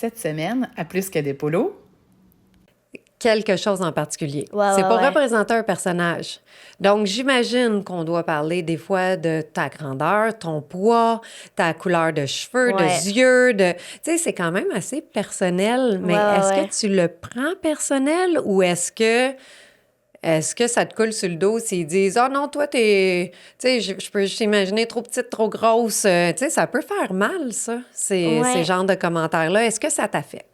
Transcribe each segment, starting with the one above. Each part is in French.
Cette semaine, à Plus que des polos, quelque chose en particulier. Ouais, c'est ouais, pour ouais. représenter un personnage. Donc, j'imagine qu'on doit parler des fois de ta grandeur, ton poids, ta couleur de cheveux, de Ouais. yeux, de... Tu sais, c'est quand même assez personnel, mais Ouais, ouais, est-ce ouais. que tu le prends personnel ou est-ce que ça te coule sur le dos s'ils disent « Ah non, toi, t'es... » Tu sais, je peux juste imaginer trop petite, trop grosse. Tu sais, ça peut faire mal, ça, ces Ouais. genres de commentaires-là. Est-ce que ça t'affecte?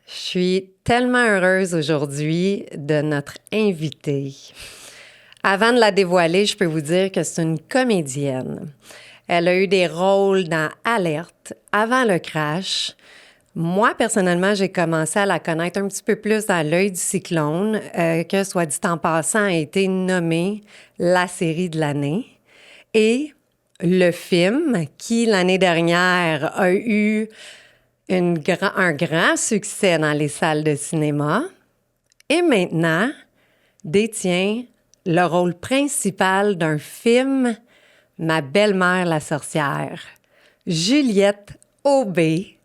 Je suis tellement heureuse aujourd'hui de notre invitée. Avant de la dévoiler, je peux vous dire que c'est une comédienne. Elle a eu des rôles dans Alerte, Avant le crash. Moi, personnellement, j'ai commencé à la connaître un petit peu plus dans L'œil du cyclone, que, soit dit en passant, a été nommée la série de l'année. Et le film, qui l'année dernière a eu un grand succès dans les salles de cinéma, et maintenant détient le rôle principal d'un film Ma belle-mère la sorcière. Juliette Aubé,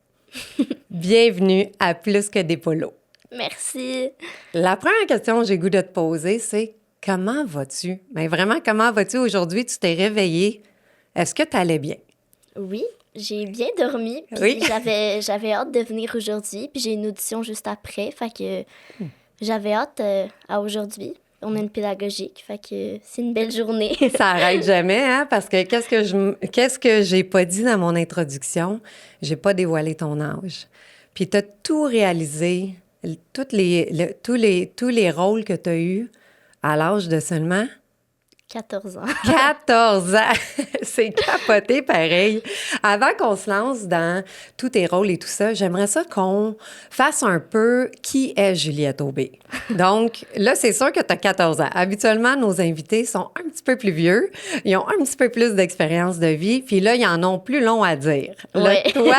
bienvenue à Plus que des polos. Merci. La première question que j'ai goût de te poser, c'est comment vas-tu? Mais vraiment, comment vas-tu aujourd'hui? Tu t'es réveillée. Est-ce que tu allais bien? Oui, j'ai bien dormi. Puis Oui. j'avais hâte de venir aujourd'hui. Puis j'ai une audition juste après. Fait que j'avais hâte à aujourd'hui. On a une pédagogique. Fait que c'est une belle journée. Ça arrête jamais, hein? Parce que qu'est-ce que j'ai pas dit dans mon introduction? J'ai pas dévoilé ton âge. Puis tu as tout réalisé, tous les rôles que tu as eus à l'âge de seulement 14 ans. 14 ans! C'est capoté pareil. Avant qu'on se lance dans tous tes rôles et tout ça, j'aimerais ça qu'on fasse un peu qui est Juliette Aubé. Donc, là, c'est sûr que tu as 14 ans. Habituellement, nos invités sont un petit peu plus vieux. Ils ont un petit peu plus d'expérience de vie. Puis là, ils en ont plus long à dire. Là, Ouais. toi,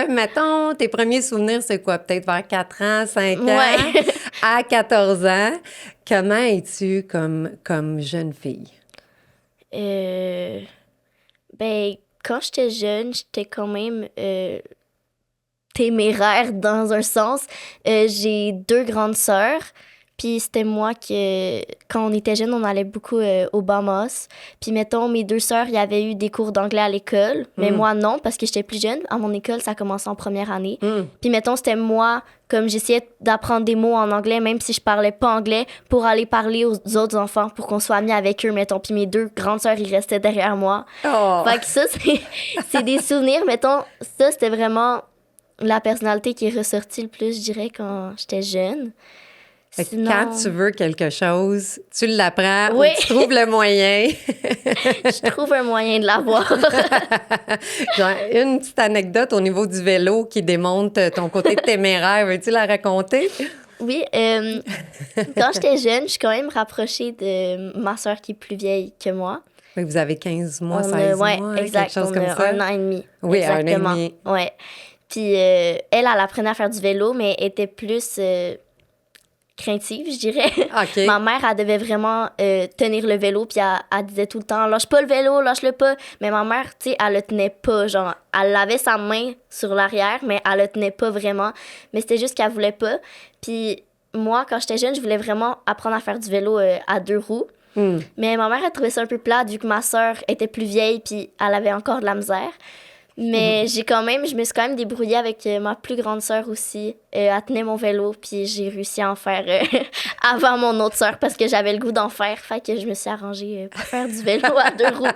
mettons, tes premiers souvenirs, c'est quoi? Peut-être vers 4 ans, 5 ans? Ouais. À 14 ans, comment es-tu comme jeune fille? Ben, quand j'étais jeune, j'étais quand même téméraire dans un sens. J'ai 2 grandes sœurs. Puis c'était moi que, quand on était jeune, on allait beaucoup aux Bahamas. Puis mettons, mes 2 sœurs, il y avait eu des cours d'anglais à l'école. Mais moi, non, parce que j'étais plus jeune. À mon école, ça commençait en première année. Puis mettons, c'était moi, comme j'essayais d'apprendre des mots en anglais, même si je parlais pas anglais, pour aller parler aux autres enfants, pour qu'on soit amis avec eux, mettons. Puis mes 2 grandes sœurs, ils restaient derrière moi. Oh! Fait que ça, c'est des souvenirs. Mettons, ça, c'était vraiment la personnalité qui est ressortie le plus, je dirais, quand j'étais jeune. Fait que Sinon, quand tu veux quelque chose, tu l'apprends Oui. ou tu trouves le moyen. je trouve un moyen de l'avoir. Genre, une petite anecdote au niveau du vélo qui démontre ton côté téméraire. Veux-tu la raconter? Oui, quand j'étais jeune, je suis quand même rapprochée de ma sœur qui est plus vieille que moi. Fait que vous avez 15 mois, On 16 ouais, mois, hein, exact, quelque chose on comme a ça. 1 an et demi. Oui, exactement. 1 an et demi. Ouais. Puis elle apprenait à faire du vélo, mais elle était plus craintive, je dirais. OK. Ma mère, elle devait vraiment tenir le vélo, puis elle disait tout le temps « Lâche pas le vélo, lâche-le pas ». Mais ma mère, tu sais, elle le tenait pas, genre, elle avait sa main sur l'arrière, mais elle le tenait pas vraiment. Mais c'était juste qu'elle voulait pas. Puis moi, quand j'étais jeune, je voulais vraiment apprendre à faire du vélo à 2 roues. Mais ma mère, elle trouvait ça un peu plate, vu que ma sœur était plus vieille, puis elle avait encore de la misère. Mais je me suis quand même débrouillée avec ma plus grande sœur aussi. Elle tenait mon vélo, puis j'ai réussi à en faire avant mon autre sœur parce que j'avais le goût d'en faire. Fait que je me suis arrangée pour faire du vélo à 2 roues.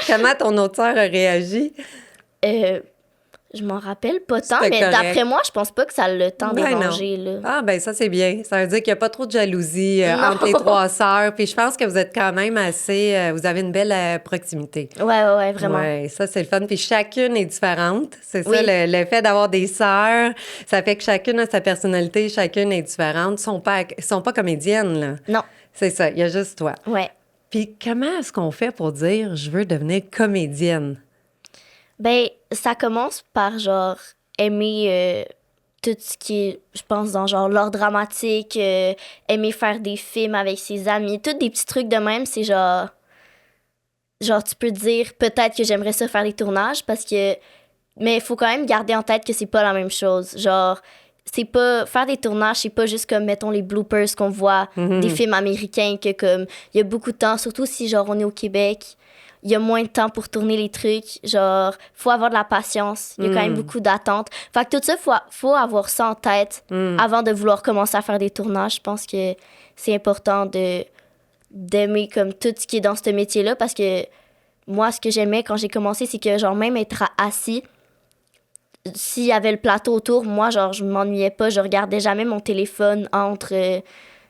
Comment ton autre sœur a réagi? Je m'en rappelle pas tant, C'était mais correct. d'après moi, je pense pas que ça a le temps Ouais, déranger, là. Ah, ben ça, c'est bien. Ça veut dire qu'il n'y a pas trop de jalousie Non. entre les 3 sœurs. Puis je pense que vous êtes quand même assez... vous avez une belle proximité. Ouais, vraiment. Oui, ça, c'est le fun. Puis chacune est différente. C'est ça, Oui. le fait d'avoir des sœurs, ça fait que chacune a sa personnalité, chacune est différente. Ils sont pas comédiennes, là. Non, C'est ça, il y a juste toi. ouais. Puis comment est-ce qu'on fait pour dire « je veux devenir comédienne ». Ben, ça commence par, genre, aimer tout ce qui est, je pense, dans, genre, l'art dramatique, aimer faire des films avec ses amis, tous des petits trucs de même, c'est genre... Genre, tu peux dire, peut-être que j'aimerais ça faire des tournages, parce que... Mais il faut quand même garder en tête que c'est pas la même chose. Genre, c'est pas... Faire des tournages, c'est pas juste comme, mettons, les bloopers qu'on voit des films américains, que, comme, il y a beaucoup de temps, surtout si, genre, on est au Québec... Il y a moins de temps pour tourner les trucs. Genre, faut avoir de la patience. Il y a quand même beaucoup d'attentes. Fait que tout ça, faut avoir ça en tête avant de vouloir commencer à faire des tournages. Je pense que c'est important d'aimer comme tout ce qui est dans ce métier-là, parce que moi, ce que j'aimais quand j'ai commencé, c'est que, genre, même être assis, s'il y avait le plateau autour, moi, genre, je m'ennuyais pas. Je regardais jamais mon téléphone entre...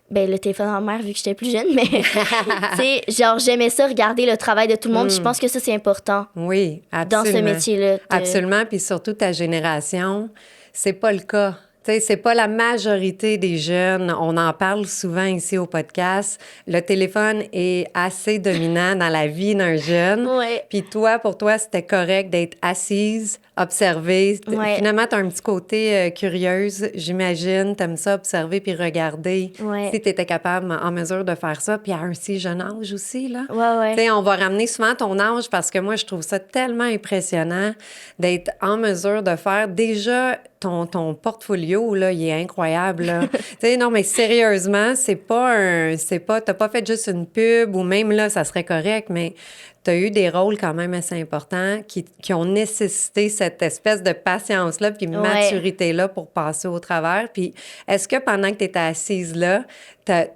ben, le téléphone en mer, vu que j'étais plus jeune, mais, tu sais, genre, j'aimais ça, regarder le travail de tout le monde. Je pense que ça, c'est important. Oui, Dans absolument. ce métier-là. Absolument, puis surtout ta génération, c'est pas le cas. Tu sais, c'est pas la majorité des jeunes. On en parle souvent ici au podcast. Le téléphone est assez dominant dans la vie d'un jeune. Ouais. Puis toi, pour toi, c'était correct d'être assise, observer. Ouais. Finalement, tu as un petit côté curieuse, j'imagine. Tu aimes ça, observer puis regarder. Ouais. Si tu étais capable, en mesure de faire ça, puis à un si jeune âge aussi, là. Ouais. Tu sais, on va ramener souvent ton âge parce que moi, je trouve ça tellement impressionnant d'être en mesure de faire déjà ton portfolio, là, il est incroyable, là. Tu sais, non, mais sérieusement, t'as pas fait juste une pub ou même là, ça serait correct, mais tu as eu des rôles quand même assez importants qui ont nécessité cette espèce de patience-là puis maturité-là pour passer au travers. Puis est-ce que pendant que tu étais assise là,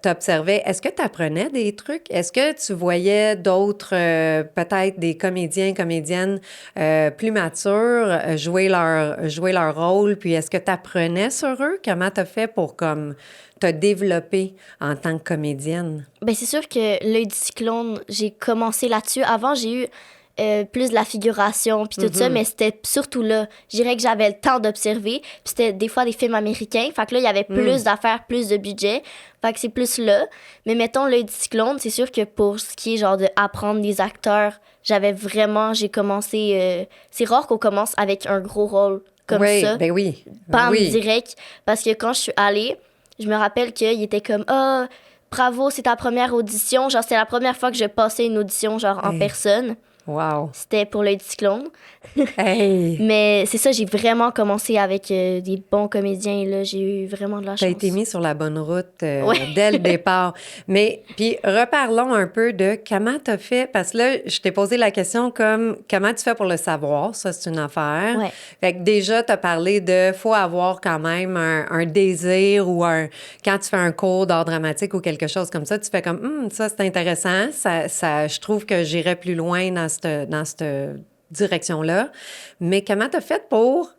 t'observais, est-ce que tu apprenais des trucs? Est-ce que tu voyais d'autres, peut-être des comédiennes plus matures jouer leur rôle? Puis est-ce que tu apprenais sur eux? Comment tu as fait pour comme te développer en tant que comédienne? Ben, c'est sûr que l'œil du cyclone, j'ai commencé là-dessus. Avant, j'ai eu plus de la figuration puis tout ça, mais c'était surtout là. Je dirais que j'avais le temps d'observer. Puis c'était des fois des films américains. Fait que là, il y avait plus d'affaires, plus de budget. Fait que c'est plus là. Mais mettons, l'œil du cyclone, c'est sûr que pour ce qui est genre d'apprendre des acteurs, j'ai commencé... c'est rare qu'on commence avec un gros rôle comme ça. Ben oui. Pas direct. Parce que quand je suis allée, je me rappelle qu'il était comme « Ah, bravo, c'est ta première audition. » Genre, c'était la première fois que je passais une audition, genre, en personne. Wow. C'était pour l'œil du cyclone. Hey! Mais c'est ça, j'ai vraiment commencé avec des bons comédiens. Là, j'ai eu vraiment de la chance. Tu as été mis sur la bonne route dès le départ. Mais, puis, reparlons un peu de comment tu as fait. Parce que là, je t'ai posé la question comme comment tu fais pour le savoir. Ça, c'est une affaire. Ouais. Fait que déjà, tu as parlé de faut avoir quand même un désir ou quand tu fais un cours d'art dramatique ou quelque chose comme ça, tu fais comme ça, c'est intéressant. Ça, je trouve que j'irais plus loin dans cette direction-là. Mais comment tu as fait pour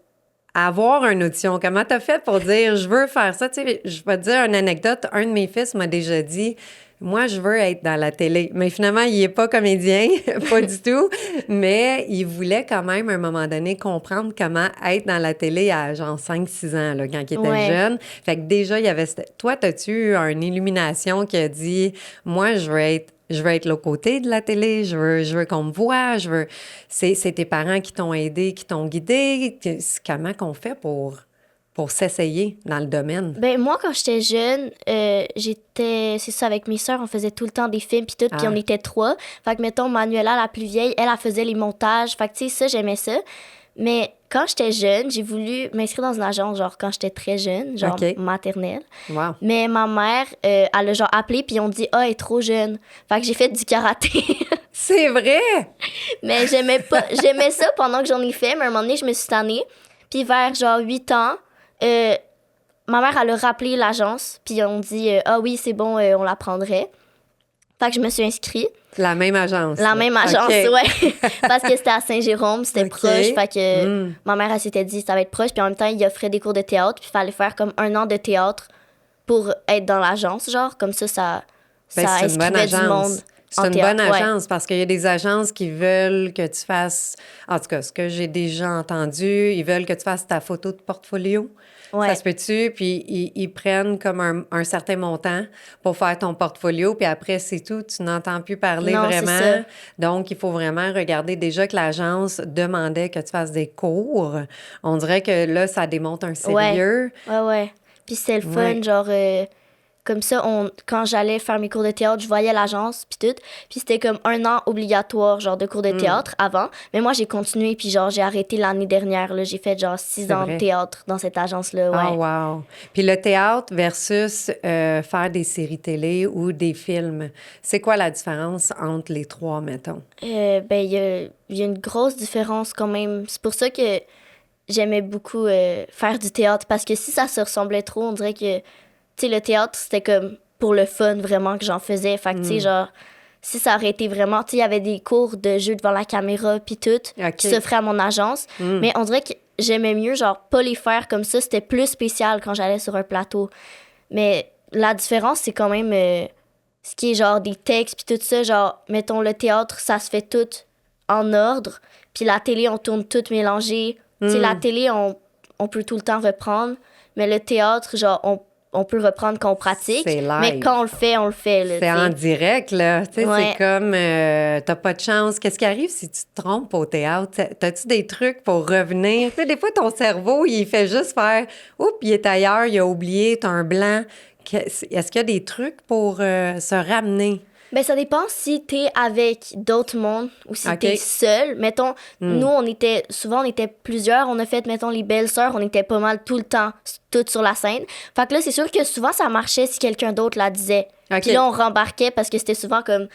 avoir une audition? Comment tu as fait pour dire, je veux faire ça? Tu sais, je vais te dire une anecdote. Un de mes fils m'a déjà dit, moi, je veux être dans la télé. Mais finalement, il n'est pas comédien, pas du tout. Mais il voulait quand même, à un moment donné, comprendre comment être dans la télé à genre 5-6 ans, là, quand il était jeune. Fait que déjà, il y avait... Toi, as-tu eu une illumination qui a dit, moi, je veux être l'autre côté de la télé, je veux qu'on me voit, C'est tes parents qui t'ont aidé, qui t'ont guidé. Comment qu'on fait pour s'essayer dans le domaine? Ben, moi, quand j'étais jeune, c'est ça, avec mes sœurs, on faisait tout le temps des films puis tout, puis on était 3. Fait que, mettons, Manuela, la plus vieille, elle faisait les montages. Fait que, tu sais, ça, j'aimais ça. Mais quand j'étais jeune, j'ai voulu m'inscrire dans une agence, genre, quand j'étais très jeune, genre maternelle. Wow. Mais ma mère, elle a genre appelé, puis on dit « Ah, elle est trop jeune. » Fait que j'ai fait du karaté. C'est vrai? Mais j'aimais ça pendant que j'en ai fait, mais à un moment donné, je me suis tannée. Puis vers genre 8 ans, ma mère, elle a rappelé l'agence, puis on dit « Ah oui, c'est bon, on la prendrait. » Fait que je me suis inscrite. La même agence. La même agence, ouais. Parce que c'était à Saint-Jérôme, c'était proche. Fait que ma mère, elle s'était dit ça va être proche. Puis en même temps, il offrait des cours de théâtre. Puis il fallait faire comme 1 an de théâtre pour être dans l'agence, genre. Comme ça c'est une bonne inscrivait du monde. C'est une théâtre, bonne ouais. agence parce qu'il y a des agences qui veulent que tu fasses, en tout cas, ce que j'ai déjà entendu, ils veulent que tu fasses ta photo de portfolio. Ouais. Ça se peut-tu? Puis ils prennent comme un certain montant pour faire ton portfolio, puis après, c'est tout. Tu n'entends plus parler Non, c'est vraiment. ça. Donc, il faut vraiment regarder déjà que l'agence demandait que tu fasses des cours. On dirait que là, ça démontre un sérieux. Ouais. Puis c'était le fun, Ouais. genre, comme ça, quand j'allais faire mes cours de théâtre, je voyais l'agence, puis tout. Puis c'était comme 1 an obligatoire, genre, de cours de théâtre avant. Mais moi, j'ai continué, puis genre, j'ai arrêté l'année dernière, là. J'ai fait, genre, 6 C'est ans vrai. de théâtre dans cette agence-là, ouais. Oh, wow. Puis le théâtre versus faire des séries télé ou des films, c'est quoi la différence entre les trois, mettons? Ben, il y a une grosse différence quand même. C'est pour ça que j'aimais beaucoup faire du théâtre, parce que si ça se ressemblait trop, on dirait que, tu sais, le théâtre, c'était comme pour le fun vraiment que j'en faisais. Fait que, tu sais, genre, si ça aurait été vraiment, tu sais, il y avait des cours de jeu devant la caméra puis tout, OK. qui s'offraient à mon agence. Mais on dirait que j'aimais mieux, genre, pas les faire comme ça. C'était plus spécial quand j'allais sur un plateau. Mais la différence, c'est quand même ce qui est, genre, des textes puis tout ça. Genre, mettons, le théâtre, ça se fait tout en ordre. Puis la télé, on tourne tout mélangé. Tu sais, la télé, on peut tout le temps reprendre. Mais le théâtre, genre, on peut reprendre quand on pratique. C'est live. Mais quand on le fait, on le fait. Là, C'est en tu sais. direct, là. Tu sais, Ouais. c'est comme, t'as pas de chance. Qu'est-ce qui arrive si tu te trompes au théâtre? T'as-tu des trucs pour revenir? Tu sais, des fois, ton cerveau, il fait juste faire, oups, il est ailleurs, il a oublié, t'as un blanc. Est-ce qu'il y a des trucs pour se ramener? Ben, ça dépend si t'es avec d'autres mondes ou si OK. t'es seul. Mettons, nous, on était plusieurs. On a fait, mettons, les belles sœurs, on était pas mal tout le temps, toutes sur la scène. Fait que là, c'est sûr que souvent, ça marchait si quelqu'un d'autre la disait. OK. Puis là, on rembarquait parce que c'était souvent comme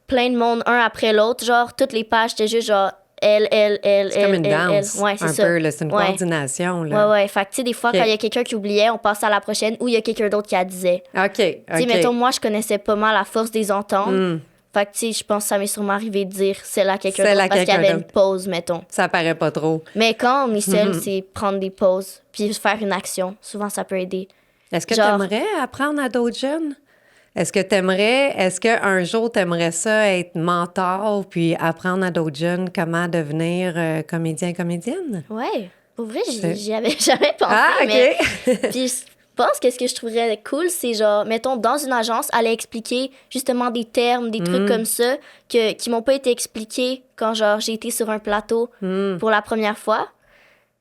plein de monde, un après l'autre. Genre, toutes les pages, c'était juste genre elle. C'est comme une danse, Ouais, c'est un ça. peu, là. C'est une Ouais. coordination, là. Ouais. Fait que, tu sais, des fois, OK. quand il y a quelqu'un qui oubliait, on passait à la prochaine ou il y a quelqu'un d'autre qui la disait. OK, Tu sais, OK. mettons, moi, je connaissais pas mal la force des entendre. Fait que, tu sais, je pense que ça m'est sûrement arrivé de dire celle à quelqu'un Celle d'autre à parce qu'il y quelqu'un avait une d'autre. pause, mettons. Ça paraît pas trop. Mais quand on est seul, c'est prendre des pauses puis faire une action. Souvent, ça peut aider. Est-ce que Genre- tu aimerais apprendre à d'autres jeunes? Est-ce qu'un jour, tu aimerais ça être mentor puis apprendre à d'autres jeunes comment devenir comédienne? Ouais. Pour vrai, C'est- j'y avais jamais pensé. Ah, OK. Mais... puis je pense que ce que je trouverais cool, c'est genre, mettons, dans une agence, aller expliquer justement des termes, des trucs comme ça qui m'ont pas été expliqués quand, genre, j'ai été sur un plateau pour la première fois.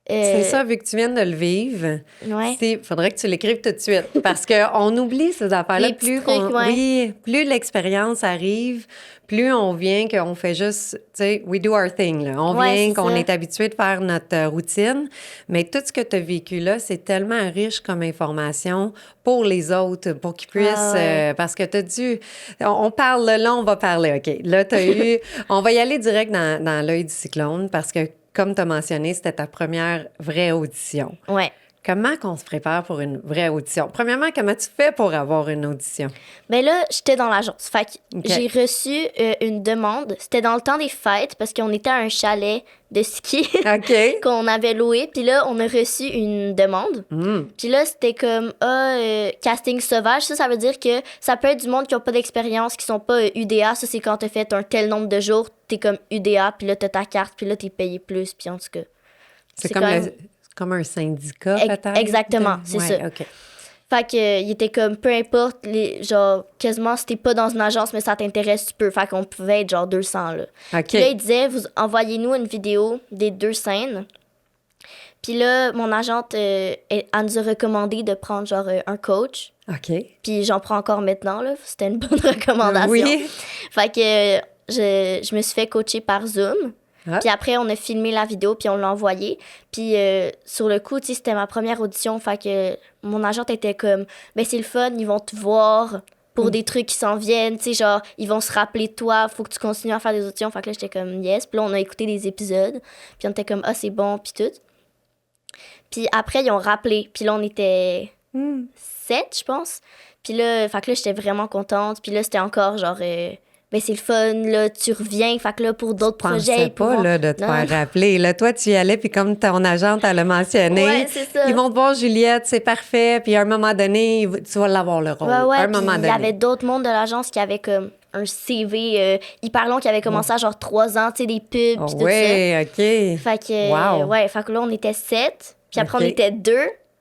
C'est ça, vu que tu viens de le vivre. Ouais. Il faudrait que tu l'écrives tout de suite. Parce qu'on oublie ces affaires-là. Les petits trucs, ouais. Oui, plus l'expérience arrive, plus on vient qu'on fait juste, tu sais, we do our thing. Là. On Ouais, vient c'est qu'on ça. est habitué de faire notre routine. Mais tout ce que tu as vécu là, c'est tellement riche comme information pour les autres, pour qu'ils puissent... Ah ouais. parce que tu as dû... On parle, là, on va parler, OK. Là, tu as eu... On va y aller direct dans l'œil du cyclone parce que comme tu as mentionné, c'était ta première vraie audition. Ouais. Comment qu'on se prépare pour une vraie audition? Premièrement, comment tu fais pour avoir une audition? Ben là, j'étais dans l'agence. Fait que OK. j'ai reçu une demande. C'était dans le temps des fêtes parce qu'on était à un chalet de ski OK. qu'on avait loué. Puis là, on a reçu une demande. Puis là, c'était comme casting sauvage. Ça veut dire que ça peut être du monde qui n'a pas d'expérience, qui sont pas UDA. Ça, c'est quand tu as fait un tel nombre de jours, tu es comme UDA, puis là, tu as ta carte, puis là, tu es payé plus. Puis en tout cas. C'est quand même- comme un syndicat, peut-être? exactement, c'est Ouais, ça. OK. Fait que, il était comme, peu importe, genre, quasiment, si t'es pas dans une agence, mais ça t'intéresse, tu peux. Fait qu'on pouvait être genre 200, là. OK. Puis là, il disait, vous envoyez-nous une vidéo des 2 scènes. Puis là, mon agente, elle nous a recommandé de prendre genre un coach. OK. Puis j'en prends encore maintenant, là. C'était une bonne recommandation. Oui. Fait que je me suis fait coacher par Zoom. Ah. Puis après, on a filmé la vidéo, puis on l'a envoyée. Puis sur le coup, tu sais, c'était ma première audition. Fait que mon agente était comme, ben c'est le fun, ils vont te voir pour des trucs qui s'en viennent. Tu sais, genre, ils vont se rappeler de toi, faut que tu continues à faire des auditions. Fait que là, j'étais comme, yes. Puis là, on a écouté des épisodes. Puis on était comme, ah, c'est bon, puis tout. Puis après, ils ont rappelé. Puis là, on était 7, je pense. Puis là, fait que là, j'étais vraiment contente. Puis là, c'était encore genre, ben c'est le fun, là, tu reviens. Fait que là, pour d'autres Je projets. pensais ils pas pourront- là, de te Non. faire rappeler. Là, toi, tu y allais, puis comme ton agente, elle l'a mentionné, Ouais, c'est ça. ils vont te voir, Juliette, c'est parfait. Puis à un moment donné, tu vas l'avoir le rôle. Ouais, à un puis moment il donné. y avait d'autres mondes de l'agence qui avaient comme un CV hyper long qui avait commencé à genre 3 ans, tu sais, des pubs, Oh, puis tout ouais, ça. OK. Fait que, Wow. ouais, fait que là, on était 7, puis après, OK. on était 2.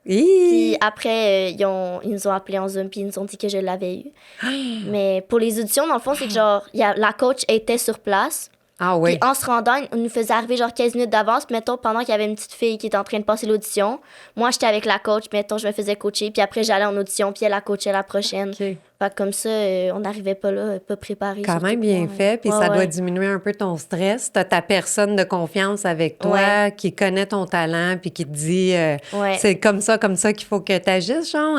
Puis Hi! après, ils nous ont appelés en Zoom, puis ils nous ont dit que je l'avais eu. Mais pour les auditions, dans le fond, c'est que genre, la coach était sur place. Ah Puis oui. en se rendant, on nous faisait arriver genre 15 minutes d'avance. Puis mettons, pendant qu'il y avait une petite fille qui était en train de passer l'audition, moi, j'étais avec la coach. Puis mettons, je me faisais coacher. Puis après, j'allais en audition. Puis elle a coaché la prochaine. OK. Fait que comme ça, on n'arrivait pas là, pas préparé. Quand surtout même que bien moi, fait, puis ouais, ça doit ouais. diminuer un peu ton stress. Tu as ta personne de confiance avec toi Ouais. qui connaît ton talent puis qui te dit Ouais. c'est comme ça qu'il faut que tu agisses, genre,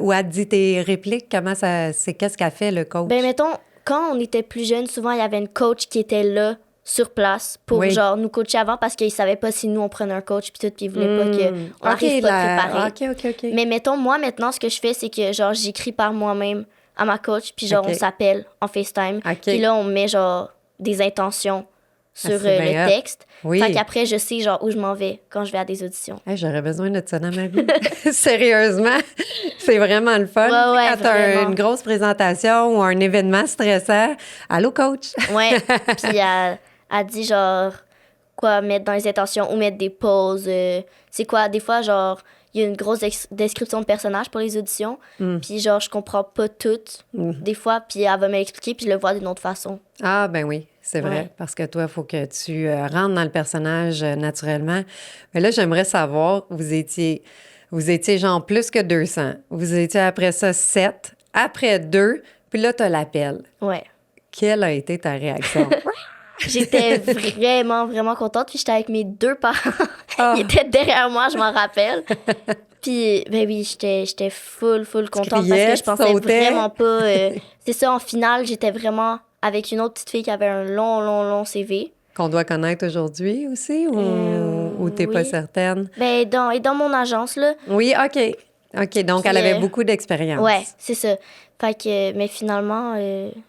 ou elle te dit tes répliques, qu'est-ce qu'elle fait, le coach? Ben mettons, quand on était plus jeunes, souvent, il y avait une coach qui était là sur place pour Oui. genre nous coacher avant parce qu'ils savaient pas si nous on prenait un coach puis tout puis ils voulaient pas qu'on arrive pas préparé. OK. Mais mettons moi maintenant ce que je fais c'est que genre j'écris par moi-même à ma coach puis genre OK. on s'appelle en FaceTime OK. puis là on met genre des intentions sur c'est bien le hot. texte. Oui. Fait qu'après je sais genre où je m'en vais quand je vais à des auditions. Hey, j'aurais besoin de ça dans ma vie. Sérieusement, c'est vraiment le fun. Ouais, Quand tu as vraiment. une grosse présentation ou un événement stressant, allô, coach? Ouais. Puis elle dit genre quoi mettre dans les intentions ou mettre des pauses. C'est quoi, des fois, genre, il y a une grosse description de personnage pour les auditions. Puis genre, je comprends pas tout des fois. Puis elle va m'expliquer puis je le vois d'une autre façon. Ah, ben oui, c'est vrai. Ouais. Parce que toi, il faut que tu rentres dans le personnage naturellement. Mais là, j'aimerais savoir, vous étiez genre plus que 200. Vous étiez après ça 7, après 2, puis là, tu as l'appel. Ouais. Quelle a été ta réaction? J'étais vraiment, vraiment contente. Puis j'étais avec mes 2 parents. Ah. Ils étaient derrière moi, je m'en rappelle. Puis, ben oui, j'étais full contente criais, parce que je pensais tu sautais. vraiment pas... c'est ça, en finale, j'étais vraiment avec une autre petite fille qui avait un long CV. Qu'on doit connaître aujourd'hui aussi ou t'es pas oui. certaine? Ben, dans mon agence, là. Oui, OK. OK, donc Puis, elle avait beaucoup d'expérience. Ouais, c'est ça. Fait que, mais finalement,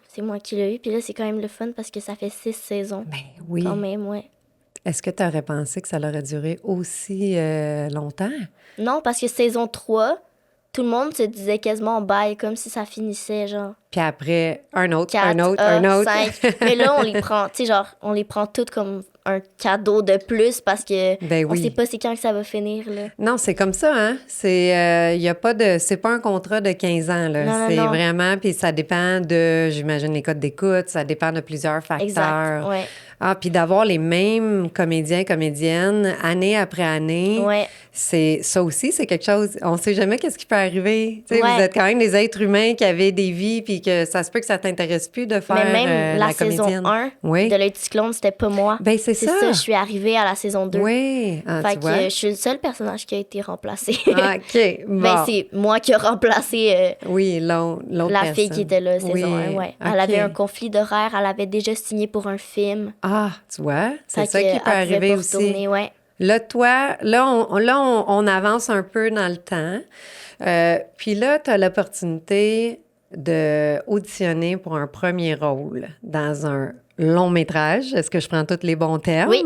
c'est moi qui l'ai eu. Puis là, c'est quand même le fun parce que ça fait 6 saisons. Ben oui. Quand même, ouais. Est-ce que tu aurais pensé que ça aurait duré aussi longtemps? Non, parce que saison 3, tout le monde se disait quasiment bye, comme si ça finissait, genre. Puis après, un autre, 4, un autre. 5. Mais là, on les prend, tu sais, genre, on les prend toutes comme un cadeau de plus parce que Ben on oui. sait pas c'est quand que ça va finir, là. Non, c'est comme ça, hein? Y a pas de... C'est pas un contrat de 15 ans, là. Non, c'est non. vraiment... Puis ça dépend de, j'imagine, les codes d'écoute, ça dépend de plusieurs facteurs. Exact, ouais. Ah, puis d'avoir les mêmes comédiens, comédiennes, année après année, Ouais. ça aussi, c'est quelque chose... On sait jamais qu'est-ce qui peut arriver. Tu sais, Ouais. vous êtes quand même des êtres humains qui avaient des vies, puis que ça se peut que ça t'intéresse plus de faire Mais même la saison comédienne. 1 Oui. de l'œil du cyclone, c'était pas moi. Ben, c'est ça. Je suis arrivée à la saison 2. Oui, ah, Fait tu que vois. je suis le seul personnage qui a été remplacé. Ah, OK, bon. Ben, c'est moi qui ai remplacé Oui, l'autre la personne. fille qui était là, saison Oui, 1, ouais. Elle OK. avait un conflit d'horaire, elle avait déjà signé pour un film. Ah, tu vois, c'est Fait ça que qui peut elle pouvait arriver pas aussi. retourner, ouais. Là, toi, on avance un peu dans le temps. Puis là, tu as l'opportunité d'auditionner pour un premier rôle dans un long métrage. Est-ce que je prends tous les bons termes? Oui.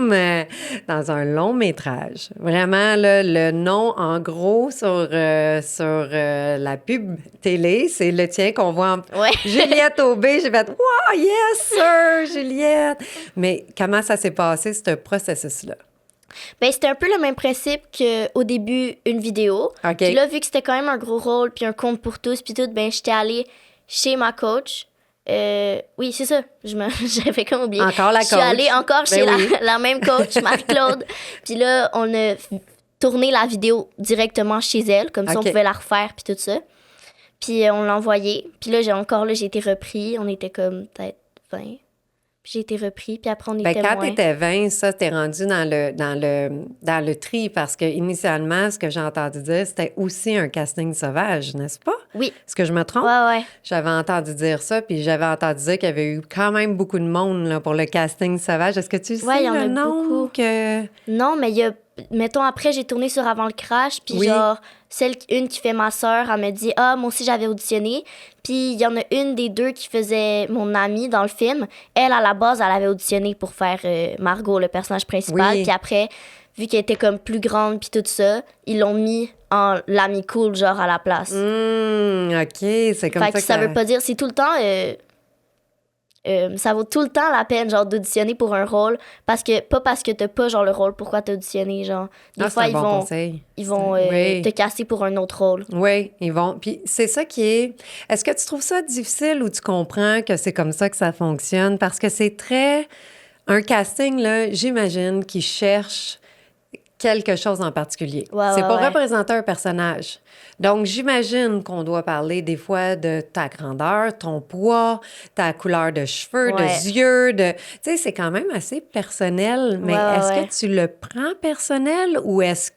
Dans un long métrage. Vraiment, là, le nom, en gros, sur la pub télé, c'est le tien qu'on voit en... Ouais. Juliette Aubé. J'ai fait « Wow, yes, sir, Juliette! » Mais comment ça s'est passé, ce processus-là? Ben, c'était un peu le même principe qu'au début, une vidéo. OK. Puis là, vu que c'était quand même un gros rôle, puis un compte pour tous, puis tout, ben, j'étais allée chez ma coach. Oui, c'est ça. J'avais comme oublié. Encore la Je suis coach. allée encore Ben chez oui. la même coach, Marie-Claude. Puis là, on a tourné la vidéo directement chez elle. Comme ça, on OK. pouvait la refaire, puis tout ça. Puis on l'a envoyé. Puis là, j'ai été repris. On était comme peut-être 20. Puis j'ai été repris. Puis après, on Ben, était quand moins. tu étais 20, ça, t'es rendu dans le tri parce que initialement, ce que j'ai entendu dire, c'était aussi un casting sauvage, n'est-ce pas? Oui. Est-ce que je me trompe? Ouais. J'avais entendu dire ça, puis j'avais entendu dire qu'il y avait eu quand même beaucoup de monde là, pour le casting sauvage. Est-ce que tu sais Ouais, il y en le a nombre beaucoup. que... Non, mais il y a... Mettons, après, j'ai tourné sur Avant le crash, puis Oui. genre, une qui fait ma sœur, elle me dit « Ah, moi aussi, j'avais auditionné. » Puis il y en a une des 2 qui faisait mon amie dans le film. Elle, à la base, elle avait auditionné pour faire Margot, le personnage principal. Oui. Puis après, vu qu'elle était comme plus grande, puis tout ça, ils l'ont mis en l'ami cool, genre, à la place. OK, c'est comme Fait que ça veut pas dire... C'est tout le temps... ça vaut tout le temps la peine, genre, d'auditionner pour un rôle, pas parce que t'as pas, genre, le rôle, pourquoi t'as auditionné, genre. Des fois, c'est un bon conseil. ils vont Oui. te casser pour un autre rôle. Oui, ils vont. Puis c'est ça qui est... Est-ce que tu trouves ça difficile ou tu comprends que c'est comme ça que ça fonctionne? Parce que c'est très... Un casting, là, j'imagine, qui cherche quelque chose en particulier. Ouais, c'est ouais, pour ouais. représenter un personnage. Donc, j'imagine qu'on doit parler des fois de ta grandeur, ton poids, ta couleur de cheveux, Ouais. de yeux, de... Tu sais, c'est quand même assez personnel, mais Ouais, ouais, est-ce ouais. que tu le prends personnel ou est-ce